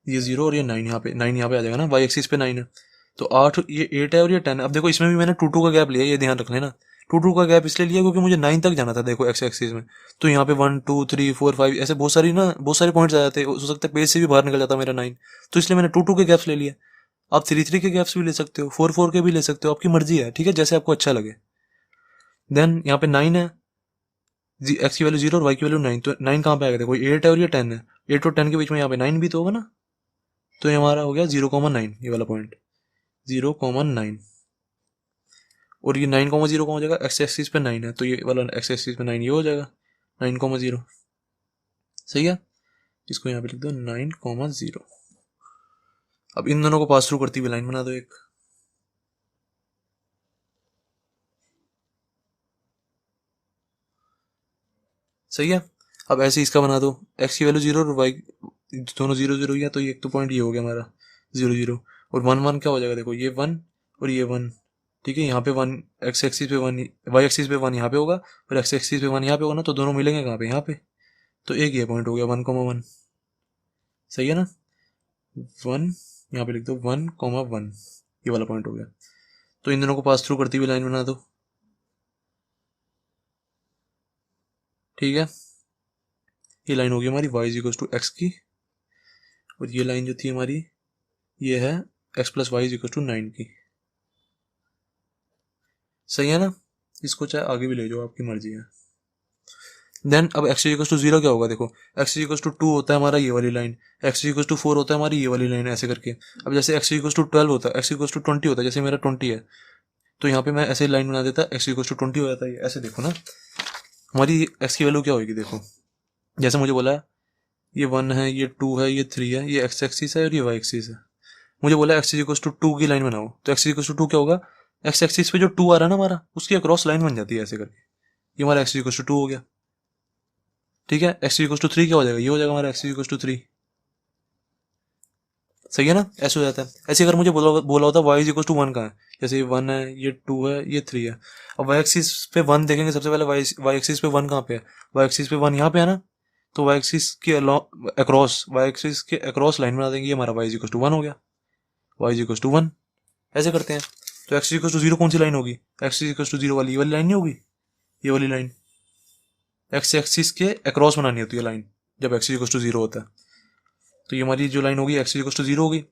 ये 0 और ये 9 यहाँ पे, 9 यहाँ पे आ जाएगा ना, वाई एक्सिस पे 9 है, तो 8, ये 8 है और ये 10 है। अब देखो इसमें भी मैंने 2 का गैप लिया, ये ध्यान रख लेना, 2 का गैप इसलिए लिया क्योंकि मुझे 9 तक जाना था, देखो एक्स एक्सिस में, तो यहाँ पे 1 2 3 4 5 ऐसे बहुत सारी ना, बहुत सारे पॉइंट्स आ जाते हैं, हो सकता है पेज से भी बाहर निकल जाता मेरा 9, तो इसलिए मैंने 2 के गैप्स ले लिया। आप 3 के गैप्स भी ले सकते हो, 4 के भी ले सकते हो, आपकी मर्जी है, ठीक है, जैसे आपको अच्छा लगे। देन यहाँ पे 9 है, एक्स की वैल्यू 0 और वाई की वैल्यू 9, तो 9 कहाँ पे आएगा, देखो 8 है और ये 10 है, 8 और 10 के बीच में यहाँ पे 9 भी तो होगा ना, तो ये हमारा हो गया 0,9, ये वाला पॉइंट 0,9, और ये 9,0 कहाँ हो जाएगा, एक्स एक्सिस पे 9 है, तो ये वाला एक्स एक्सिस पे 9 ये हो जाएगा 9,0, सही है। इसको यहाँ पे लिख दो 9,0। अब इन दोनों को पास थ्रू करती हुई लाइन बना दो एक, सही है। अब ऐसे इसका बना दो, एक्स की वैल्यू 0 और वाई दोनों 0 0 ही है, तो ये एक तो पॉइंट ये हो गया हमारा 0 0, और 1 1 क्या हो जाएगा, देखो ये 1 और ये 1, ठीक है, यहाँ पे 1 एक्स एक्सिस पे 1, वाई एक्सिस पे 1 यहाँ पे होगा, और एक्स एक्सिस पे 1 यहाँ पे होगा ना, तो दोनों मिलेंगे कहाँ पे, यहाँ पे, तो एक ये पॉइंट हो गया 1,1, सही है ना। 1 यहाँ पे लिख दो 1,1, ये वाला पॉइंट हो गया। तो इन दोनों को पास थ्रू करती हुई लाइन बना दो, ठीक है। ये लाइन होगी हमारी y is equal to x की, और ये लाइन जो थी हमारी ये है x plus y is equal to 9 की, सही है ना। इसको चाहे आगे भी ले जाओ, आपकी मर्जी है। देन अब x इक्वल टू 0 क्या होगा, देखो x इक्वल टू 2 होता है हमारा ये वाली लाइन, x इक्वल टू 4 होता है हमारी ये वाली लाइन, ऐसे करके। अब जैसे x इक्वल टू 12 होता है, x इक्वल टू 20 होता है, जैसे मेरा 20 है, तो यहाँ पे मैं ऐसे लाइन बना देता, x इक्वल टू 20 हो जाता है, ऐसे देखो ना हमारी x की वैल्यू क्या होगी, देखो जैसे मुझे बोला ये 1 है, ये 2 है, ये 3 है, ये x एक्सिस है और ये y एक्सिस है, मुझे बोला x इक्वल टू 2 की लाइन बनाओ, तो x इक्वल टू 2 क्या होगा, x एक्सिस पे जो 2 आ रहा है ना हमारा, उसकी अक्रॉस लाइन बन जाती है ऐसे करके, ये हमारा x इक्वल टू 2 हो गया, ठीक है। x इक्वल टू 3 क्या हो जाएगा, ये हो जाएगा हमारा x इक्वल टू 3, सही है ना, ऐसे हो जाता है। ऐसे अगर मुझे बोला होता y इक्वल टू 1 का है, जैसे ये 1 है, ये 2 है, ये 3 है, अब y एक्सिस पे 1 देखेंगे सबसे पहले, y एक्सिस पे 1 कहाँ पे है, y एक्सिस पे 1 यहाँ पे है ना, तो y एक्सिस के अक्रॉस, y एक्सिस के अक्रॉस लाइन बना देंगे, ये हमारा y इक्वल टू 1 हो गया, y इक्वल टू 1, ऐसे करते हैं। तो x इक्वल टू 0 कौन सी लाइन होगी, x इक्वल टू 0 वाली, ये वाली लाइन नहीं होगी, ये वाली लाइन x एक्सिस के अक्रॉस बनानी होती है लाइन, जब x इक्वल टू 0 होता है, तो ये हमारी जो लाइन होगी x इक्वल टू 0 होगी,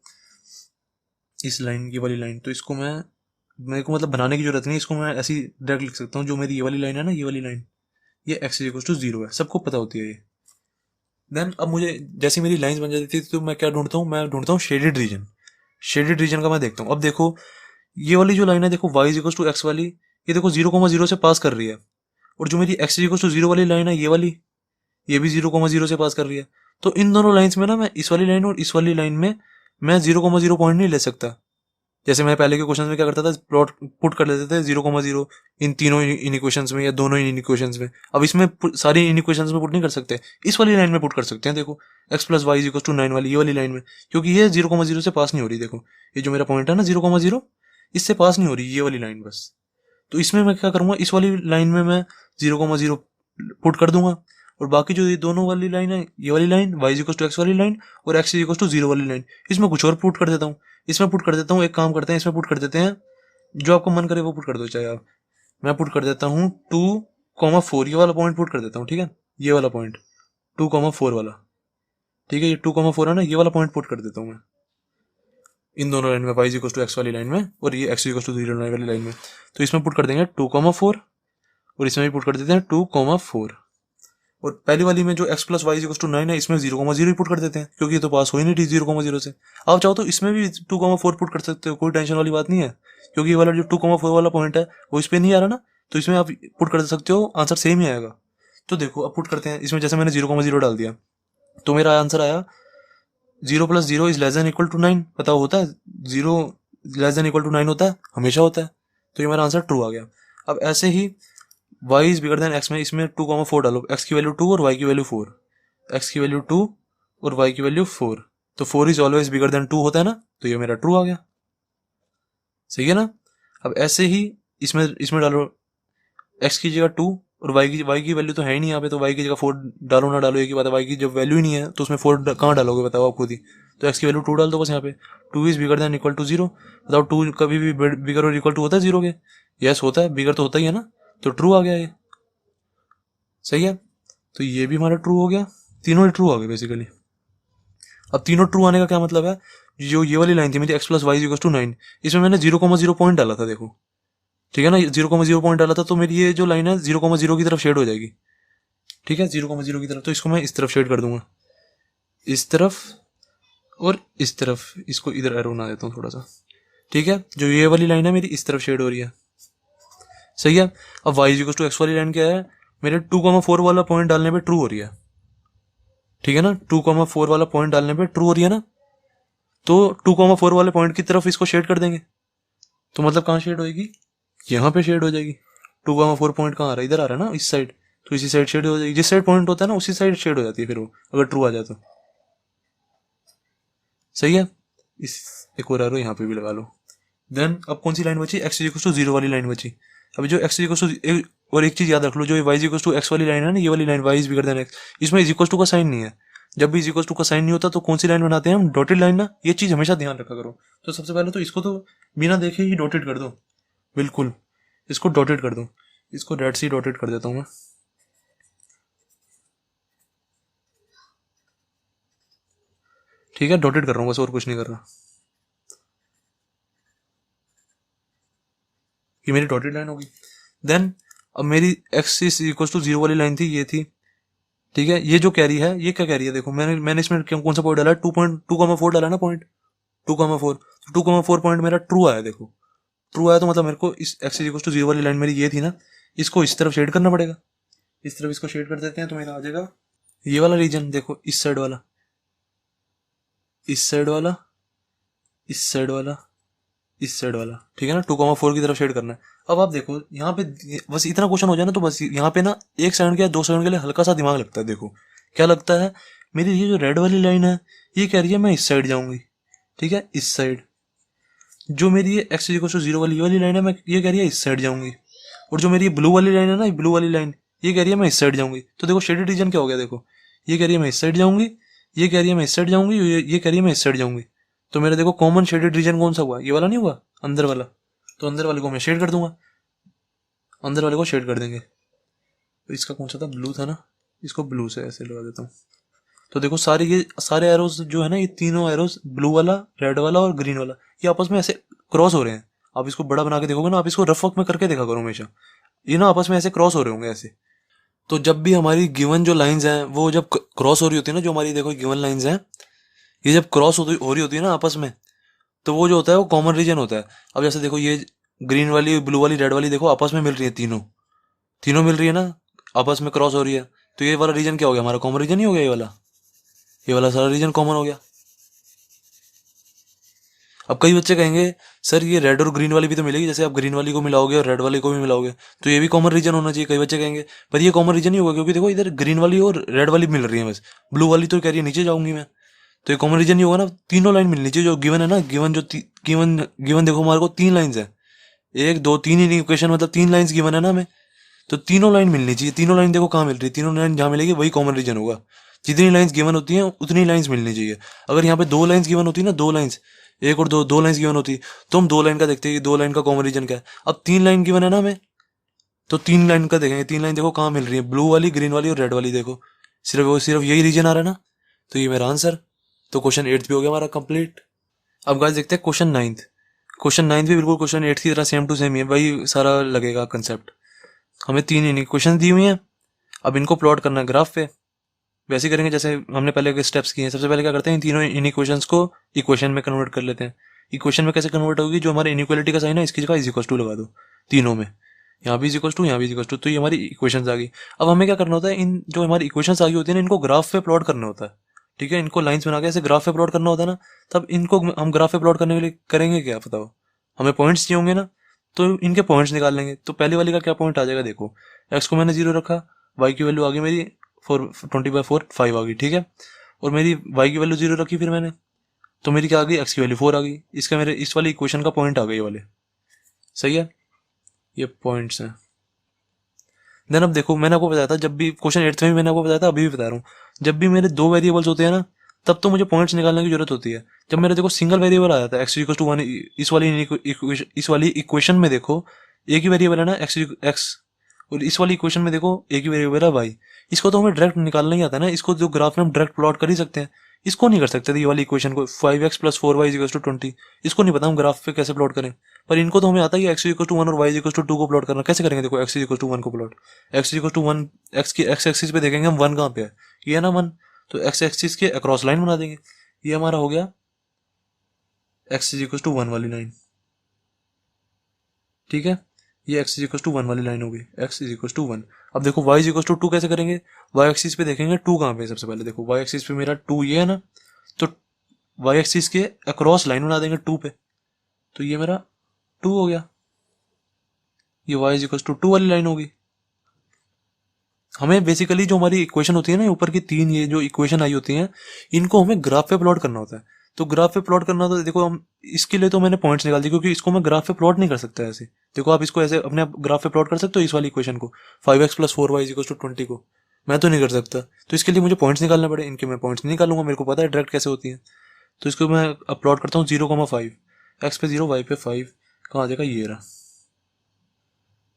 इस लाइन की वाली लाइन, तो इसको मेरे को मतलब बनाने की जरूरत नहीं, इसको मैं ऐसी डायरेक्ट लिख सकता हूँ, जो मेरी ये वाली लाइन है ना, ये वाली लाइन, ये x इक्वल टू 0 है, सबको पता होती है ये। देन अब मुझे जैसी मेरी लाइंस बन जाती थी, तो मैं क्या ढूंढता हूँ, मैं ढूंढता हूँ शेडेड रीजन, शेडेड रीजन का मैं देखता हूँ। अब देखो ये वाली जो लाइन है, देखो y इक्वल टू एक्स वाली, ये देखो 0,0 से पास कर रही है, और जो मेरी x इक्वल टू 0 वाली लाइन है, ये वाली, ये भी 0,0 से पास कर रही है। तो इन दोनों लाइंस में ना, मैं इस वाली लाइन और इस वाली लाइन में मैं 0,0 पॉइंट नहीं ले सकता। जैसे मैं पहले के क्वेश्चन में क्या करता था, प्लॉट पुट कर लेते थे 0,0 इन तीनों इन इक्वेशंस में या दोनों इन इक्वेशंस में। अब इसमें सारी इन इक्वेशंस में पुट नहीं कर सकते, इस वाली लाइन में पुट कर सकते हैं। देखो x plus y equal to 9 वाली ये वाली लाइन में, क्योंकि ये 0,0 से पास नहीं हो रही। देखो ये जो मेरा पॉइंट है ना 0,0, इससे पास नहीं हो रही ये वाली लाइन बस। तो इसमें मैं क्या करूंगा, इस वाली लाइन में मैं 0,0 पुट कर दूंगा, और बाकी जो ये दोनों वाली लाइन है, ये वाली line y equal to x वाली लाइन और x इक्वल टू 0 वाली लाइन, इसमें कुछ और पुट कर देता हूँ। इसमें पुट कर देता हूँ, एक काम करते हैं, इसमें पुट कर देते हैं, जो आपको मन करे वो पुट कर दो चाहे आप। मैं पुट कर देता हूँ 2,4, ये वाला पॉइंट पुट कर देता हूँ, ठीक है, ये वाला पॉइंट 2,4 वाला, ठीक है, ये 2,4 है ना, ये वाला पॉइंट पुट कर देता हूँ मैं इन दोनों लाइन में, y इक्वल टू एक्स वाली लाइन में और ये x इक्वल टू 0 वाली लाइन में। तो इसमें पुट कर देंगे 2,4 और इसमें भी पुट कर देते हैं 2,4, और पहली वाली में जो x plus y equal to 9 है इसमें 0,0 पुट कर देते हैं, क्योंकि ये तो पास हो ही नहीं थी 0,0 से। आप चाहो तो इसमें भी 2,4 पुट कर सकते हो, कोई टेंशन वाली बात नहीं है, क्योंकि ये वाला जो 2,4 वाला पॉइंट है वो इस पर नहीं आ रहा ना, तो इसमें आप पुट कर सकते हो, आंसर सेम ही आएगा। तो देखो अब पुट करते हैं इसमें, जैसे मैंने 0,0 डाल दिया तो मेरा आंसर आया 0 plus 0 is less than equal to 9। पता होता है 0 लेस देन इक्वल टू 9 होता है, हमेशा होता है, तो ये मेरा आंसर ट्रू आ गया। अब ऐसे ही y is bigger then x में इसमें 2,4 डालो, x की वैल्यू 2 और y की वैल्यू 4, x की वैल्यू 2 और y की वैल्यू 4, तो 4 इज ऑलवेज बिगर देन 2 होता है ना, तो ये मेरा ट्रू आ गया। सही है ना। अब ऐसे ही इसमें इसमें डालो x की जगह 2 और y की वैल्यू तो है ही नहीं यहाँ पे, तो y की जगह 4 डालो ना डालो एक ही बात है, y की जब वैल्यू ही नहीं है तो उसमें 4 कहाँ डालोगे बताओ आप खुद ही। तो x की वैल्यू 2 डाल दो बस यहाँ पे, 2 is bigger than equal to 0। बताओ 2 कभी भी बिगर और इक्वल टू होता है 0 के? यस होता है, बिगर तो होता ही है ना, तो ट्रू आ गया ये। सही है, तो ये भी हमारा ट्रू हो गया, तीनों ही ट्रू आ गए बेसिकली। अब तीनों ट्रू आने का क्या मतलब है, जो ये वाली लाइन थी मेरी x plus y equal to 9, इसमें मैंने 0,0 पॉइंट डाला था, देखो ठीक है ना, 0,0 पॉइंट डाला था, तो मेरी ये जो लाइन है 0,0 की तरफ शेड हो जाएगी, ठीक है, 0,0 की तरफ। तो इसको मैं इस तरफ शेड कर दूंगा, इस तरफ और इस तरफ, इसको इधर एरो बना देता हूँ थोड़ा सा, ठीक है। जो ये वाली लाइन है मेरी इस तरफ शेड हो रही है, सही है। अब y इक्वल टू एक्स वाली लाइन क्या है, मेरे 2,4 वाला पॉइंट डालने पे ट्रू हो रही है, ठीक है ना, 2,4 वाला पॉइंट डालने पे ट्रू हो रही है ना, तो 2,4 वाले पॉइंट की तरफ इसको शेड कर देंगे, तो मतलब कहाँ शेड होएगी, यहाँ पे शेड हो जाएगी। 2,4 पॉइंट कहाँ आ रहा है, इधर आ रहा है ना, इस साइड, तो इसी साइड शेड हो जाएगी, जिस साइड पॉइंट होता है ना उसी साइड शेड हो जाती है फिर वो, अगर ट्रू आ जाए तो। सही है, इस एक और एरो यहाँ पे भी लगा लो। देन अब कौन सी लाइन बची, x इक्वल टू 0 वाली लाइन बची। अभी जो x इक्वल टू, और एक चीज याद रख लो, जो y इक्वल टू x वाली लाइन है ना, ये वाली line y is bigger then x, इसमें इज इक्वल टू का साइन नहीं है। जब भी इज इक्वल टू का साइन नहीं होता तो कौन सी लाइन बनाते हैं हम, डॉटेड लाइन ना, ये चीज हमेशा ध्यान रखा करो। तो सबसे पहले तो इसको तो बिना देखे ही डॉटेड कर दो, बिल्कुल इसको डॉटेड कर दो, इसको रेड सी डॉटेड कर देता हूँ मैं, ठीक है, डॉटेड कर रहा हूँ बस, और कुछ नहीं कर रहा। ये मेरी डॉटेड लाइन होगी। देन अब मेरी x इज इक्वल टू 0 वाली लाइन थी, ये थी, ठीक है। ये जो कैरी है ये क्या कैरी है, देखो मैंने इसमें कौन सा पॉइंट डाला है, 2.2,4 डाला ना पॉइंट, 2,4, 2,4 पॉइंट मेरा ट्रू आया। देखो ट्रू आया तो मतलब मेरे को इस x इक्वल टू 0 वाली लाइन मेरी ये थी ना, इसको इस तरफ शेड करना पड़ेगा, इस तरफ इसको शेड कर देते हैं तो मेरा आ जाएगा ये वाला रीजन, देखो इस साइड वाला, इस साइड वाला, इस साइड वाला, इस साइड वाला, ठीक है ना, 2,4 की तरफ शेड करना है। अब आप देखो यहाँ पे बस इतना क्वेश्चन हो जाए ना, तो बस यहाँ पे ना 1 सेकंड या 2 सेकंड के लिए हल्का सा दिमाग लगता है। देखो क्या लगता है, मेरी ये जो रेड वाली लाइन है ये कह रही है मैं इस साइड जाऊंगी, ठीक है, इस साइड। जो मेरी ये x इक्वल टू 0 वाली लाइन है, मैं ये कह रही है इस साइड जाऊंगी, और जो मेरी ब्लू वाली लाइन है ना, ब्लू वाली लाइन ये कह रही है मैं इस साइड जाऊंगी। तो देखो शेडेड रीजन क्या हो गया, देखो ये कह रही है मैं इस साइड जाऊंगी, ये कह रही है मैं इस साइड जाऊंगी, ये कह रही है मैं इस साइड जाऊंगी। तो मेरा देखो कॉमन शेडेड रीजन कौन सा हुआ, ये वाला नहीं हुआ, अंदर वाला। तो अंदर वाले को मैं शेड कर दूंगा, अंदर वाले को शेड कर देंगे। तो इसका कौन सा था, ब्लू था ना, इसको ब्लू से ऐसे लगा देता हूँ। तो देखो सारे ये सारे एरोस जो है ना, ये तीनों एरोस, ब्लू वाला, रेड वाला और ग्रीन वाला, ये आपस में ऐसे क्रॉस हो रहे हैं। आप इसको बड़ा बना के देखोगे ना, आप इसको रफ वर्क में करके देखा करो हमेशा, ये ना आपस में ऐसे क्रॉस हो रहे होंगे ऐसे। तो जब भी हमारी गिवन जो लाइंस हैं वो जब क्रॉस हो रही होती है ना, जो हमारी देखो गिवन लाइंस हैं, ये जब क्रॉस हो रही होती है ना आपस में, तो वो जो होता है वो कॉमन रीजन होता है। अब जैसे देखो ये ग्रीन वाली, ब्लू वाली, रेड वाली देखो आपस में मिल रही है, तीनों तीनों मिल रही है ना, आपस में क्रॉस हो रही है, तो ये वाला रीजन क्या हो गया, हमारा कॉमन रीजन ही हो गया, ये वाला सारा रीजन कॉमन हो गया। अब कई बच्चे कहेंगे सर ये रेड और ग्रीन वाली भी तो मिलेगी, जैसे आप ग्रीन वाली को मिलाओगे और रेड वाली को भी मिलाओगे तो ये भी कॉमन रीजन होना चाहिए, कई बच्चे कहेंगे। पर ये कॉमन रीजन नहीं होगा, क्योंकि देखो इधर ग्रीन वाली और रेड वाली मिल रही है, बस ब्लू वाली तो कह रही है नीचे जाऊंगी मैं, तो ये कॉमन रीजन नहीं होगा ना। तीनों लाइन मिलनी चाहिए जो गिवन है ना, गिवन जो गिवन गिवन देखो हमारे को 3 लाइन्स है, 1 2 3 इन इक्वेशन मतलब 3 लाइन्स गिवन है ना हमें, तो तीनों लाइन मिलनी चाहिए। तीनों लाइन देखो कहाँ मिल रही है, तीनों लाइन जहाँ मिलेगी वही कॉमन रीजन होगा। जितनी लाइंस गिवन होती हैं उतनी लाइंस मिलनी चाहिए। अगर यहाँ पे 2 लाइंस गिवन होती है ना, 2 लाइंस, 1 और 2, 2 लाइंस गिवन होती तो हम 2 लाइन का देखते हैं कि 2 लाइन का कॉमन रीजन क्या है। अब 3 लाइन गिवन है ना हमें, तो 3 लाइन का देखेंगे, 3 लाइन देखो कहाँ मिल रही है, ब्लू वाली, ग्रीन वाली और रेड वाली, देखो सिर्फ यही रीजन आ रहा है ना, तो ये मेरा आंसर। तो क्वेश्चन 8 भी हो गया हमारा कंप्लीट। अब गाइस देखते हैं क्वेश्चन 9। क्वेश्चन 9 भी बिल्कुल क्वेश्चन 8 की तरह सेम टू सेम ही है, वही सारा लगेगा कंसेप्ट। हमें 3 इक्वेशन दी हुई हैं, अब इनको प्लॉट करना है ग्राफ पे। वैसे करेंगे जैसे हमने पहले के स्टेप्स किए हैं। सबसे पहले क्या करते हैं, इन तीनों इक्वेशंस को इक्वेशन में कन्वर्ट कर लेते हैं। इक्वेशन में कैसे कन्वर्ट होगी, जो हमारे इनइक्वालिटी का साइन है इसकी जगह इज इक्वल टू लगा दो तीनों में, यहाँ भी इज इक्वल टू, यहाँ भी इज इक्वल टू, तो ये हमारी इक्वेशंस आ गई। अब हमें क्या करना होता है, इन जो हमारी इक्वेशंस आ गई होती है ना, इनको ग्राफ पे प्लॉट करना होता है। ठीक है, इनको लाइंस बना के ऐसे ग्राफ पे प्लॉट करना होता है ना, तब इनको हम ग्राफ पे प्लॉट करने के लिए करेंगे क्या बताओ, हमें पॉइंट्स चाहिए होंगे ना, तो इनके पॉइंट्स निकाल लेंगे। तो पहली वाली का क्या पॉइंट आ जाएगा, देखो एक्स को मैंने 0 रखा, वाई की वैल्यू आ गई मेरी 20/4 5 आ गई, ठीक है, और मेरी वाई की वैल्यू 0 रखी फिर मैंने, तो मेरी क्या आ गई, एक्स की वैल्यू 4 आ गई। इसका मेरे इस वाली इक्वेशन का पॉइंट आ गए ये वाले, सही है, ये पॉइंट्स हैं। देन अब देखो मैंने आपको बताया था, जब भी क्वेश्चन 8 में भी मैंने आपको बताया था, अभी भी बता रहा हूँ, जब भी मेरे 2 वेरिएबल्स होते हैं ना, तब तो मुझे पॉइंट्स निकालने की जरूरत होती है। जब मेरे देखो सिंगल वेरिएबल आ जाता है एक्स इक्वल टू 1, इस वाली इक्वेशन में देखो एक ही वेरिएबल है ना एक्स, और इस वाली इक्वेशन में देखो एक ही वेरिएबल है वाई। इसको तो हमें डायरेक्ट निकालना ही आता है ना, इसको जो ग्राफ में हम डायरेक्ट प्लॉट कर ही सकते हैं। इसको नहीं कर सकते थे, ये वाली इक्वेशन को 5x + 4y = 20, इसको नहीं पता हम ग्राफ पे कैसे प्लॉट करें। पर इनको तो हमें आता है एक्स इक्वल टू 1 और वाई इक्वल टू 2 को प्लॉट करना। कैसे करेंगे, देखो एक्स इक्वल टू 1 को plot, x equal to 1, x की एक्स एक्सिस पे देखेंगे हम 1 कहाँ पे है, ये है ना 1, तो एक्स एक्सिस के अक्रॉस लाइन बना देंगे। ये हमारा हो गया एक्स इक्वल टू 1 वाली लाइन, ठीक है, ये x इक्वल टू 1 वाली लाइन होगी, x इक्वल टू 1। अब देखो y इक्वल टू 2 कैसे करेंगे, y एक्सिस पे देखेंगे 2 कहाँ पे है, सबसे पहले देखो y एक्सिस पे मेरा 2 ये है ना, तो y एक्सिस के अक्रॉस लाइन बना देंगे 2 पे, तो ये मेरा 2 हो गया, ये y इक्वल टू 2 वाली लाइन होगी। हमें बेसिकली जो हमारी इक्वेशन होती है ना, ऊपर की 3 ये जो इक्वेशन आई होती हैं, इनको हमें ग्राफ पे प्लॉट करना होता है। तो ग्राफ पे प्लॉट करना होता है, देखो हम इसके लिए तो मैंने पॉइंट्स निकाल दिए, क्योंकि इसको मैं ग्राफ पे प्लॉट नहीं कर सकता ऐसे। देखो आप इसको ऐसे अपने आप ग्राफ पे प्लॉट कर सकते हो, इस वाली इक्वेशन को 5x + 4y = 20 को, मैं तो नहीं कर सकता। तो इसके लिए मुझे पॉइंट्स निकालने पड़े, इनके मैं पॉइंट्स नहीं निकालूंगा, मेरे को पता है डायरेक्ट कैसे होती है। तो इसको मैं अब प्लॉट करता हूँ 0,5, एक्स पे 0, वाई पे 5, कहाँ आ जाएगा, ये रहा,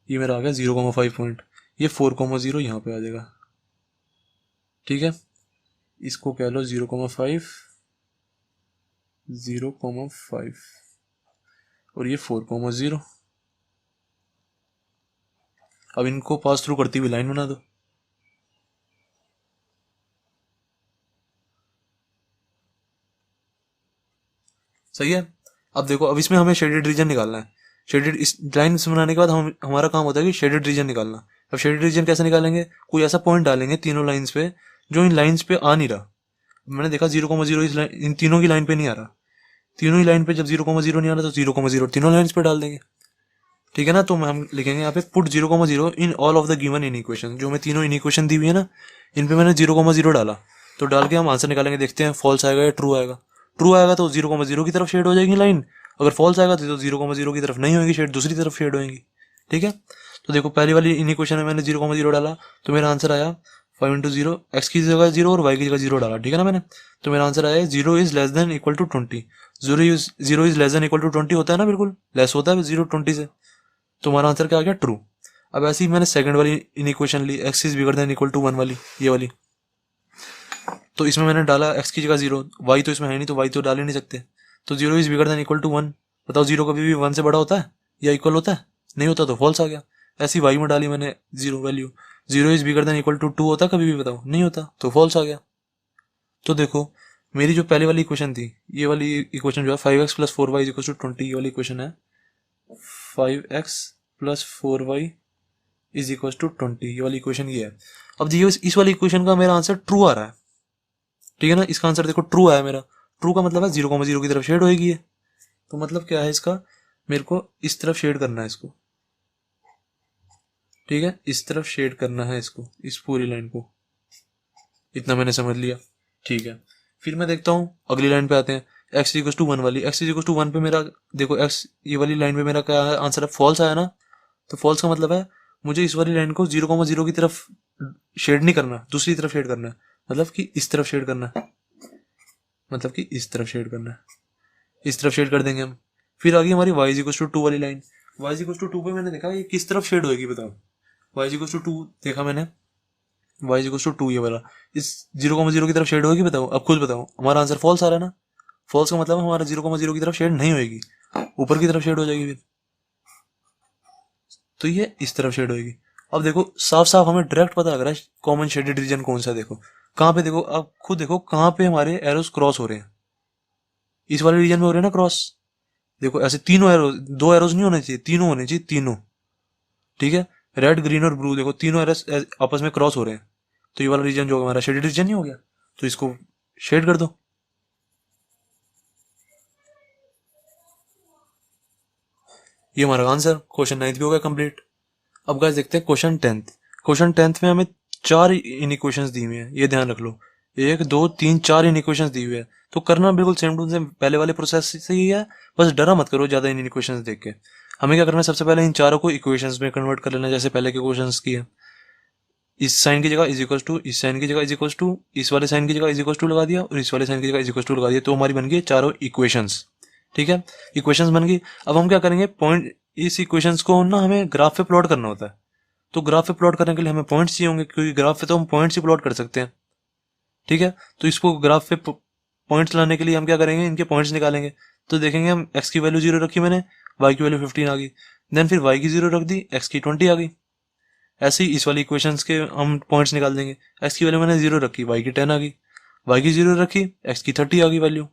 ये मेरा आ गया 0,5 पॉइंट, ये 4,0 यहाँ पे आ जाएगा, ठीक है, इसको कह लो 0,5, 0,5 और ये 4,0। अब इनको पास थ्रू करती हुई लाइन बना दो, सही है। अब देखो अब इसमें हमें शेडेड रीजन निकालना है। शेडेड इस लाइन बनाने के बाद हमारा काम होता है कि शेडेड रीजन निकालना। अब शेडेड रीजन कैसे निकालेंगे, कोई ऐसा पॉइंट डालेंगे तीनों लाइंस पे जो इन लाइंस पे आ नहीं रहा। मैंने देखा 0,0 इन तीनों की लाइन पे नहीं आ रहा, तीनों ही लाइन पे जब 0,0 नहीं आ रहा तो 0,0 तीनों लाइंस पे डाल देंगे, ठीक है ना। तो हम लिखेंगे यहाँ पे put 0,0 in all of the given in equation, जो हमें तीनों इन इक्वेशन दी हुई है ना, इन पे मैंने 0,0 डाला। तो डाल के हम आंसर निकालेंगे, देखते हैं फॉल्स आएगा या ट्रू आएगा। ट्रू आएगा तो 0,0 की तरफ शेड हो जाएगी लाइन, अगर फॉल्स आएगा तो 0,0 की तरफ नहीं होगी शेड, दूसरी तरफ शेड होएगी, ठीक है। तो देखो पहली वाली इन इक्वेशन में मैंने 0,0 डाला, तो मेरा आंसर आया 5 × 0, एक्स की जगह 0 और वाई की जगह 0 डाला, ठीक है ना मैंने। तो मेरा आंसर आया 0 = = 20। 0 = 20 होता है ना, बिल्कुल लेस होता है 0 20 से, तो हमारा आंसर क्या आ गया, ट्रू। अब ऐसे ही मैंने सेकंड वाली इन इक्वेशन ली, x > 1 वाली, ये वाली, तो इसमें मैंने डाला x की जगह 0, y तो इसमें है नहीं तो y तो डाल ही नहीं सकते, तो 0 = 1। बताओ 0 कभी भी 1 से बड़ा होता है या इक्वल होता है, नहीं होता, तो फॉल्स आ गया। ऐसी y में डाली मैंने 0 वैल्यू, 0 = 2 होता कभी भी, बताओ नहीं होता, तो फॉल्स आ गया। तो देखो मेरी जो पहले वाली इक्वेशन थी, ये वाली इक्वेशन जो है 5x + 4y = 20, ये वाली इक्वेशन है 5x + 4y = 20, ये वाली इक्वेशन ये है। अब देखिए इस वाली इक्वेशन का मेरा आंसर ट्रू आ रहा है, ठीक है ना, इसका आंसर देखो ट्रू आया मेरा। ट्रू का मतलब है 0,0 की तरफ शेड होएगी, तो मतलब क्या है इसका, मेरे को इस तरफ शेड करना है इसको, ठीक है, इस तरफ शेड करना है इसको, इस पूरी लाइन को। इतना मैंने समझ लिया, ठीक है। फिर मैं देखता हूँ अगली लाइन पे आते हैं, एक्स इक्वल टू वन वाली। एक्स इक्वल टू वन पे मेरा देखो एक्स, ये वाली लाइन पे मेरा क्या आंसर है, फॉल्स आया ना। तो फॉल्स का मतलब है मुझे इस वाली लाइन को 0,0 की तरफ शेड नहीं करना, दूसरी तरफ शेड करना है, मतलब कि इस तरफ शेड करना है, मतलब कि इस तरफ शेड करना है, इस तरफ शेड कर देंगे हम। फिर आ गई हमारी y इक्वल टू टू वाली line. y equal to two पे मैंने देखा ये किस तरफ शेड होगी बताओ। y इक्वल टू टू देखा मैंने, y इक्वल टू टू ये वाला इस 0,0 की तरफ शेड होगी बताओ। अब खुद बताओ, हमारा आंसर फॉल्स आ रहा है ना। फॉल्स का मतलब हमारा 0,0 की तरफ शेड नहीं होगी, ऊपर की तरफ शेड हो जाएगी फिर, तो ये इस तरफ शेड होगी। अब देखो साफ साफ हमें डायरेक्ट पता लग रहा है कॉमन शेडेड रीजन कौन सा। देखो कहाँ पे, देखो आप खुद देखो कहाँ पे हमारे एरोस क्रॉस हो रहे हैं, इस वाले रीजन में हो रहे हैं ना क्रॉस। देखो ऐसे तीनों एरोज, दो एरोज नहीं होने चाहिए, तीनों होने चाहिए, तीनों, ठीक है। रेड ग्रीन और ब्लू देखो तीनों एरोज आपस में क्रॉस हो रहे हैं, तो ये वाला रीजन जो हमारा शेडेड रीजन नहीं हो गया, तो इसको शेड कर दो। ये हमारा आंसर क्वेश्चन 9 भी हो गया कंप्लीट। अब गाइस देखते हैं क्वेश्चन 10th। क्वेश्चन 10th में हमें चार इनइक्वेशंस दी हुई है, ये ध्यान रख लो, 1 2 3 4 इनइक्वेशंस दी हुई है। तो करना बिल्कुल सेम टू सेम पहले वाले प्रोसेस से ही है, बस डरा मत करो ज्यादा इन इक्वेशंस देख के। हमें क्या करना है, सबसे पहले इन चारों को इक्वेशंस में कन्वर्ट कर लेना, जैसे पहले के क्वेश्चंस की है। इस साइन की जगह इज इक्वल टू, इस साइन की जगह इज इक्वल टू, इस वाले साइन की जगह इज इक्वल टू लगा दिया, और इस वाले साइन की जगह इज इक्वल टू लगा दिया, तो हमारी बन गई चारों इक्वेशंस, ठीक है। इक्वेशंस बन गई। अब हम क्या करेंगे, पॉइंट, इस इक्वेशंस को ना हमें ग्राफ पे प्लॉट करना होता है। तो ग्राफ पे प्लॉट करने के लिए हमें पॉइंट्स चाहिए होंगे, क्योंकि ग्राफ पे तो हम पॉइंट्स ही प्लॉट कर सकते हैं, ठीक है। तो इसको ग्राफ पे पॉइंट्स लाने के लिए हम क्या करेंगे, इनके पॉइंट्स निकालेंगे। तो देखेंगे हम एक्स की वैल्यू 0 रखी मैंने, वाई की वैल्यू 15 आ गई, देन फिर वाई की 0 रख दी, एक्स की 20 आ गई। ऐसे ही इस वाली इक्वेशंस के हम पॉइंट्स निकाल देंगे। एक्स की वैल्यू मैंने 0 रखी, वाई की 10 आ गई, वाई की 0 रखी, एक्स की 30 आ गई वैल्यू।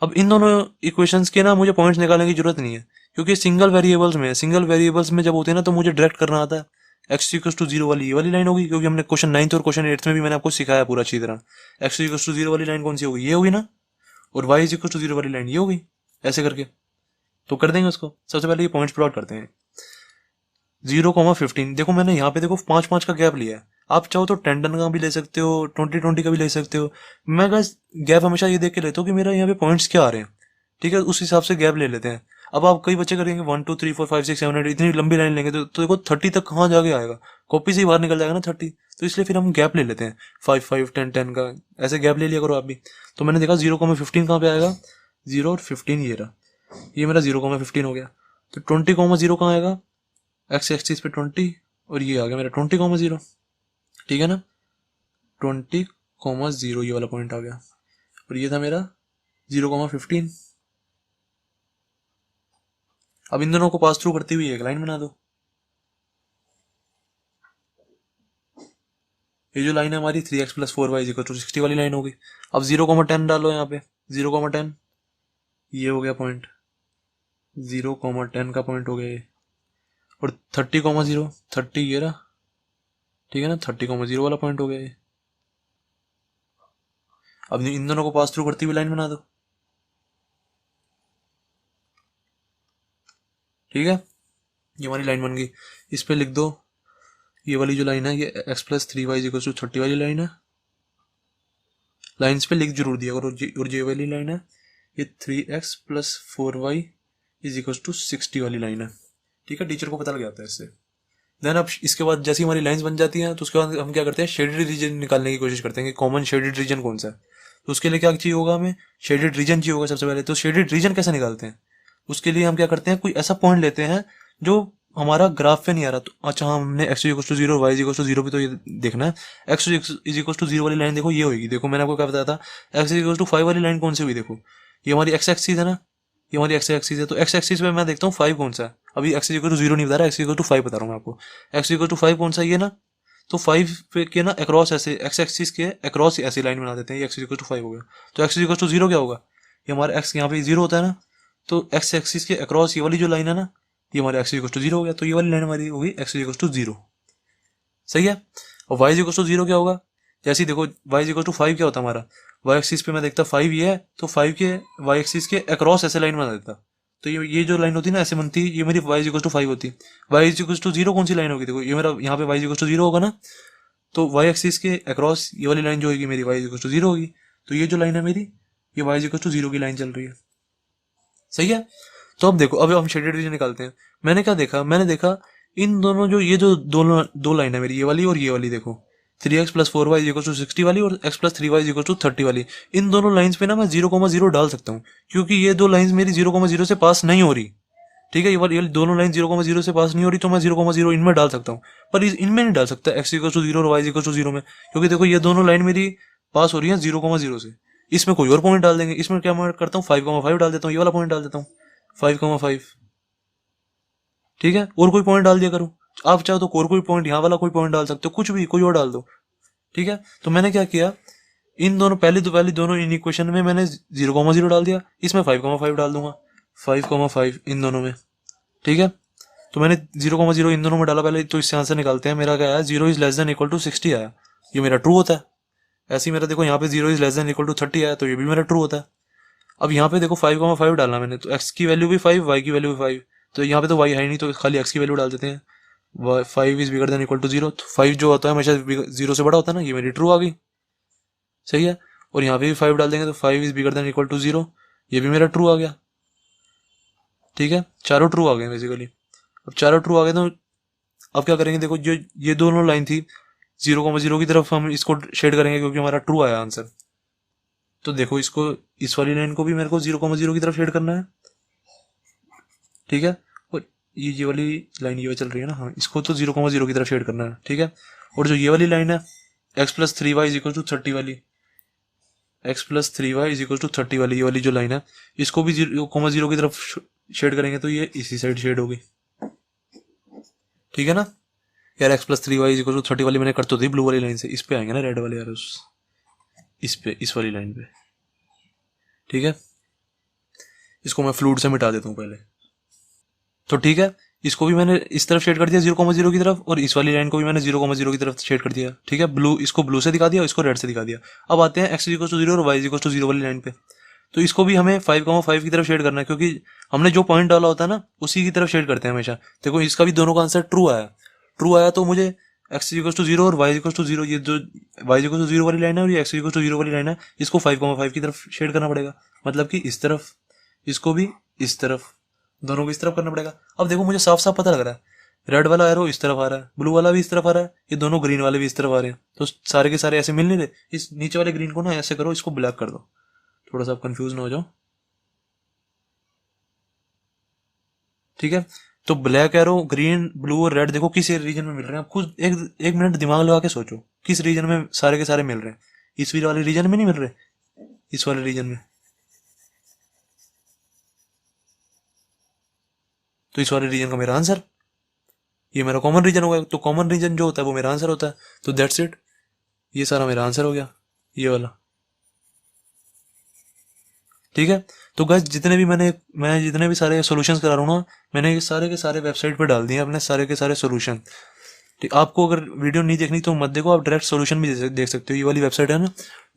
अब इन दोनों इक्वेशंस के ना मुझे पॉइंट्स निकालने की जरूरत नहीं है, क्योंकि सिंगल वेरिएबल्स में, सिंगल वेरिएबल्स में जब होते हैं ना, तो मुझे डायरेक्ट करना आता है। एक्स इक्वल टू 0 वाली ये वाली लाइन होगी, क्योंकि हमने क्वेश्चन 9th और क्वेश्चन 8th में भी मैंने आपको सिखाया पूरा अच्छी तरह। एक्स इक्वल टू 0 वाली लाइन कौन सी होगी, ये होगी ना, और वाई इक्वल टू 0 वाली लाइन ये होगी, ऐसे करके। तो कर देंगे उसको। सबसे पहले ये पॉइंट्स प्लॉट करते हैं। 0,15 देखो मैंने यहाँ पे देखो 5-5 का गैप लिया है। आप चाहो तो 10-10 का भी ले सकते हो, 20-20 का भी ले सकते हो। मैं गाइस गैप हमेशा ये देख के लेता हूँ कि मेरा यहाँ पे पॉइंट्स क्या आ रहे हैं, ठीक है, उस हिसाब से गैप ले लेते हैं। अब आप कई बच्चे करेंगे 1 2 3 4 5 6 7 8 इतनी लंबी लाइन लेंगे, तो देखो 30 तक कहाँ जाके आएगा, कॉपी से ही बाहर निकल जाएगा ना 30। तो इसलिए फिर हम गैप ले लेते हैं 5-5 10-10 का, ऐसे गैप ले लिया करो आप भी। तो मैंने देखा 0,15 कहाँ पे आएगा, 0 और 15 ये रहा, ये मेरा 0,15 हो गया। तो 20,0 कहाँ आएगा, एक्स एक्सिस पे 20, और ये आ गया मेरा 20,0, ठीक है ना। 20,0 ये वाला पॉइंट आ गया, और ये था मेरा 0,15। अब इन दोनों को पास थ्रू करती हुई एक लाइन बना दो। ये जो लाइन है हमारी 3x + 4y = 60 वाली लाइन होगी। अब 0,10 डालो यहाँ पे, 0,10 ये हो गया पॉइंट, 0,10 का पॉइंट हो गया ये, और 30,0 30 ये रहा, ठीक है ना, 30,0 वाला पॉइंट हो गया ये। अब इन दोनों को पास थ्रू करती हुई लाइन बना दो, ठीक है, ये हमारी लाइन बन गई। इस पे लिख दो, ये वाली जो लाइन है ये x + 3y = 30 वाली लाइन है। लाइन्स पे लिख जरूर दिया करो, और ये वाली लाइन है ये 3x + 4y = 60 वाली लाइन है, ठीक है। टीचर को पता लग जाता है इससे। देन अब इसके बाद जैसे हमारी लाइंस बन जाती हैं, तो उसके बाद हम क्या करते हैं, शेडेड रीजन निकालने की कोशिश करते हैं कि कॉमन शेडेड रीजन कौन सा है। तो उसके लिए क्या चाहिए होगा, हमें शेडेड रीजन चाहिए होगा सबसे पहले। तो शेडेड रीजन कैसे निकालते हैं, उसके लिए हम क्या करते हैं, कोई ऐसा पॉइंट लेते हैं जो हमारा ग्राफ पे नहीं आ रहा। तो अच्छा, हमने x = 0 y = 0 भी तो ये देखना है। x = 0 वाली लाइन देखो ये होगी, देखो मैंने आपको क्या बताया था, x = 5 वाली लाइन कौन सी हुई, देखो ये हमारी x एक्सिस है ना, ये हमारी x एक्सिस है। तो x एक्सिस पे मैं देखता हूँ 5 कौन सा है। अभी x = 0 नहीं बता रहा, x = 5 बता रहा हूँ मैं आपको। x = 5 कौन सा है, ये ना। तो 5 पे के ना अक्रॉस ऐसे, x एक्सिस के अक्रॉस ऐसी लाइन बना देते हैं, ये x = 5 हो गया। तो x = 0 क्या होगा, ये हमारा x यहाँ पे 0 होता है ना, तो x एक्सिस के अक्रॉस ये वाली जो लाइन है ना, ये हमारे x = 0 हो गया। तो ये वाली लाइन हमारी होगी x = 0, सही है। और y = 0 क्या होगा, जैसे ही देखो y = 5 क्या होता है हमारा, y एक्सिस पे मैं देखता 5 ये है, तो 5 के y एक्सिस के अक्रॉस ऐसे लाइन बना देता, तो ये जो लाइन होती है ना ऐसे बनती है, ये मेरी y इक्वल टू 5 होती है। y इक्वल टू 0 कौन सी लाइन होगी, देखो ये मेरा यहाँ पे y इक्वल टू 0 होगा ना, तो y एक्सिस के अक्रॉस ये वाली लाइन जो होगी मेरी y इक्वल टू 0 होगी। तो ये जो लाइन है मेरी, ये y इक्वल टू 0 की लाइन चल रही है, सही है। तो अब देखो, अब हम शेडेड रीजन निकालते हैं। मैंने क्या देखा, मैंने देखा इन दोनों जो ये जो दोनों दो लाइन है मेरी, ये वाली और ये वाली, देखो 3x plus 4y equal to 60 वाली और x plus 3y equal to 30 वाली, इन दोनों लाइंस पे ना मैं 0,0 डाल सकता हूँ, क्योंकि ये दो लाइंस मेरी 0,0 से पास नहीं हो रही, ठीक है। ये दोनों लाइन 0,0 से पास नहीं हो रही, तो मैं 0,0 इनमें डाल सकता हूँ, पर इनमें नहीं डाल सकता x इक्वल टू 0 और y इक्वल टू 0 में, क्योंकि देखो ये दोनों लाइन मेरी पास हो रही है 0,0 से। इसमें कोई और पॉइंट डाल देंगे, इसमें क्या मैं करता हूँ 5,5 डाल देता हूँ, ये वाला पॉइंट डाल देता हूँ 5,5, ठीक है। और कोई पॉइंट डाल दिया करो, आप चाहो तो और कोई पॉइंट, यहाँ वाला कोई पॉइंट डाल सकते हो, कुछ भी कोई और डाल दो, ठीक है। तो मैंने क्या किया, इन दोनों पहली दोनों इन इक्वेशन में मैंने 0,0 डाल दिया, इसमें 5,5 डाल दूंगा, 5,5 इन दोनों में, ठीक है। तो मैंने 0,0 इन दोनों में डाला पहले, तो इससे आंसर निकालते हैं। मेरा क्या आया, 0 is less than equal to 60 आया, ये मेरा ट्रू होता है। ऐसे ही मेरा देखो यहाँ पे 0 is less than equal to 30 आया, तो ये भी मेरा ट्रू होता है। अब यहाँ पे देखो 5,5 डालना मैंने, तो x की वैल्यू भी 5, y की वैल्यू भी 5, तो यहाँ पे तो y है नहीं, तो खाली x की वैल्यू डाल देते हैं। 5 is bigger than equal to 0, तो 5 जो होता है हमेशा 0 से बड़ा होता है ना, ये मेरी ट्रू आ गई, सही है। और यहाँ पे भी 5 डाल देंगे, तो 5 is bigger than equal to 0, ये भी मेरा ट्रू आ गया, ठीक है। चारों ट्रू आ गए बेसिकली। अब चारों ट्रू आ गए, तो अब क्या करेंगे, देखो जो ये दोनों लाइन थी 0,0 की तरफ हम इसको शेड करेंगे, क्योंकि हमारा ट्रू आया आंसर। तो देखो इसको, इस वाली लाइन को भी मेरे को 0,0 की तरफ शेड करना है, ठीक है। और ये वाली लाइन ये चल रही है ना, हाँ, इसको तो 0,0 की तरफ शेड करना है, ठीक है। और जो ये वाली लाइन है x plus 3y is equal to 30 वाली, x plus 3y is equal to 30 वाली, ये वाली जो लाइन है, इसको भी 0,0 की तरफ शेड करेंगे, तो ये इसी साइड शेड होगी, ठीक है ना। यार x plus 3y is equal to 30 वाली मैंने कर तो दी ब्लू वाली लाइन से, इस पे आएंगे ना रेड वाले, यार इस पे, इस वाली लाइन पे, ठीक है। इसको मैं फ्लूड से मिटा देता हूँ पहले, तो ठीक है। इसको भी मैंने इस तरफ शेड कर दिया 0,0 की तरफ, और इस वाली लाइन को भी मैंने 0,0 की तरफ शेड कर दिया, ठीक है। ब्लू, इसको ब्लू से दिखा दिया, इसको रेड से दिखा दिया। अब आते हैं x इक्वल टू 0 और y इक्वल टू 0 वाली लाइन पे, तो इसको भी हमें 5,5 की तरफ शेड करना है, क्योंकि हमने जो पॉइंट डाला होता है ना उसी की तरफ शेड करते हैं हमेशा। देखो इसका भी दोनों का आंसर ट्रू आया, ट्रू आया, तो मुझे x इक्वल टू 0 और y इक्वल टू 0, ये जो y इक्वल टू 0 वाली लाइन है और ये x इक्वल टू 0 वाली लाइन है, इसको 5,5 की तरफ शेड करना पड़ेगा, मतलब कि इस तरफ, इसको भी इस तरफ, दोनों को इस तरफ करना पड़ेगा। अब देखो मुझे साफ साफ पता लग रहा है, रेड वाला एरो इस तरफ आ रहा है, ब्लू वाला भी इस तरफ आ रहा है, ये दोनों ग्रीन वाले भी इस तरफ आ रहे हैं, तो सारे के सारे ऐसे मिल नहीं रहे। इस नीचे वाले ग्रीन को ना ऐसे करो, इसको ब्लैक कर दो, थोड़ा सा आप कंफ्यूज ना हो जाओ, ठीक है। तो ब्लैक एरो, ग्रीन, ब्लू और रेड देखो किस रीजन में मिल रहे हैं, आप खुद एक मिनट दिमाग लगा के सोचो, किस रीजन में सारे के सारे मिल रहे हैं। इस वाले रीजन में नहीं मिल रहे, इस वाले रीजन में, तो इस वाले रीजन का मेरा आंसर, ये मेरा कॉमन रीजन होगा, तो कॉमन रीजन जो होता है वो मेरा आंसर होता है, तो दैट्स इट, ये सारा मेरा आंसर हो गया, ये वाला, ठीक है। तो गाइस जितने भी मैं जितने भी सारे सॉल्यूशंस करा रहा हूँ ना, मैंने ये सारे के सारे वेबसाइट पे डाल दिए अपने सारे के सारे सॉल्यूशन। ठीक, आपको अगर वीडियो नहीं देखनी तो मत देखो, आप डायरेक्ट सॉल्यूशन भी देख सकते हो। ये वाली वेबसाइट है ना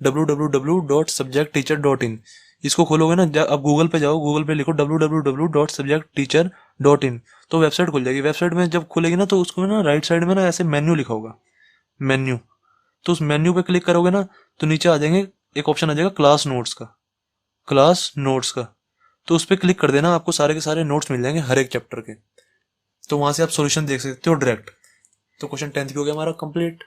www.subjectteacher.in, इसको खोलोगे ना, आप गूगल पे जाओ, गूगल पे लिखो www.subjectteacher.in, तो वेबसाइट खुल जाएगी। वेबसाइट में जब खुलेगी ना, तो उसको ना राइट साइड में ना ऐसे मेन्यू लिखा होगा, मेन्यू, तो उस मेन्यू पे क्लिक करोगे ना, तो नीचे आ जाएंगे, एक ऑप्शन आ जाएगा क्लास नोट्स का, क्लास नोट्स का, तो उस पर क्लिक कर देना, आपको सारे के सारे नोट्स मिल जाएंगे हर एक चैप्टर के, तो वहां से आप सॉल्यूशन देख सकते हो डायरेक्ट। तो क्वेश्चन 10th भी हो गया हमारा कंप्लीट।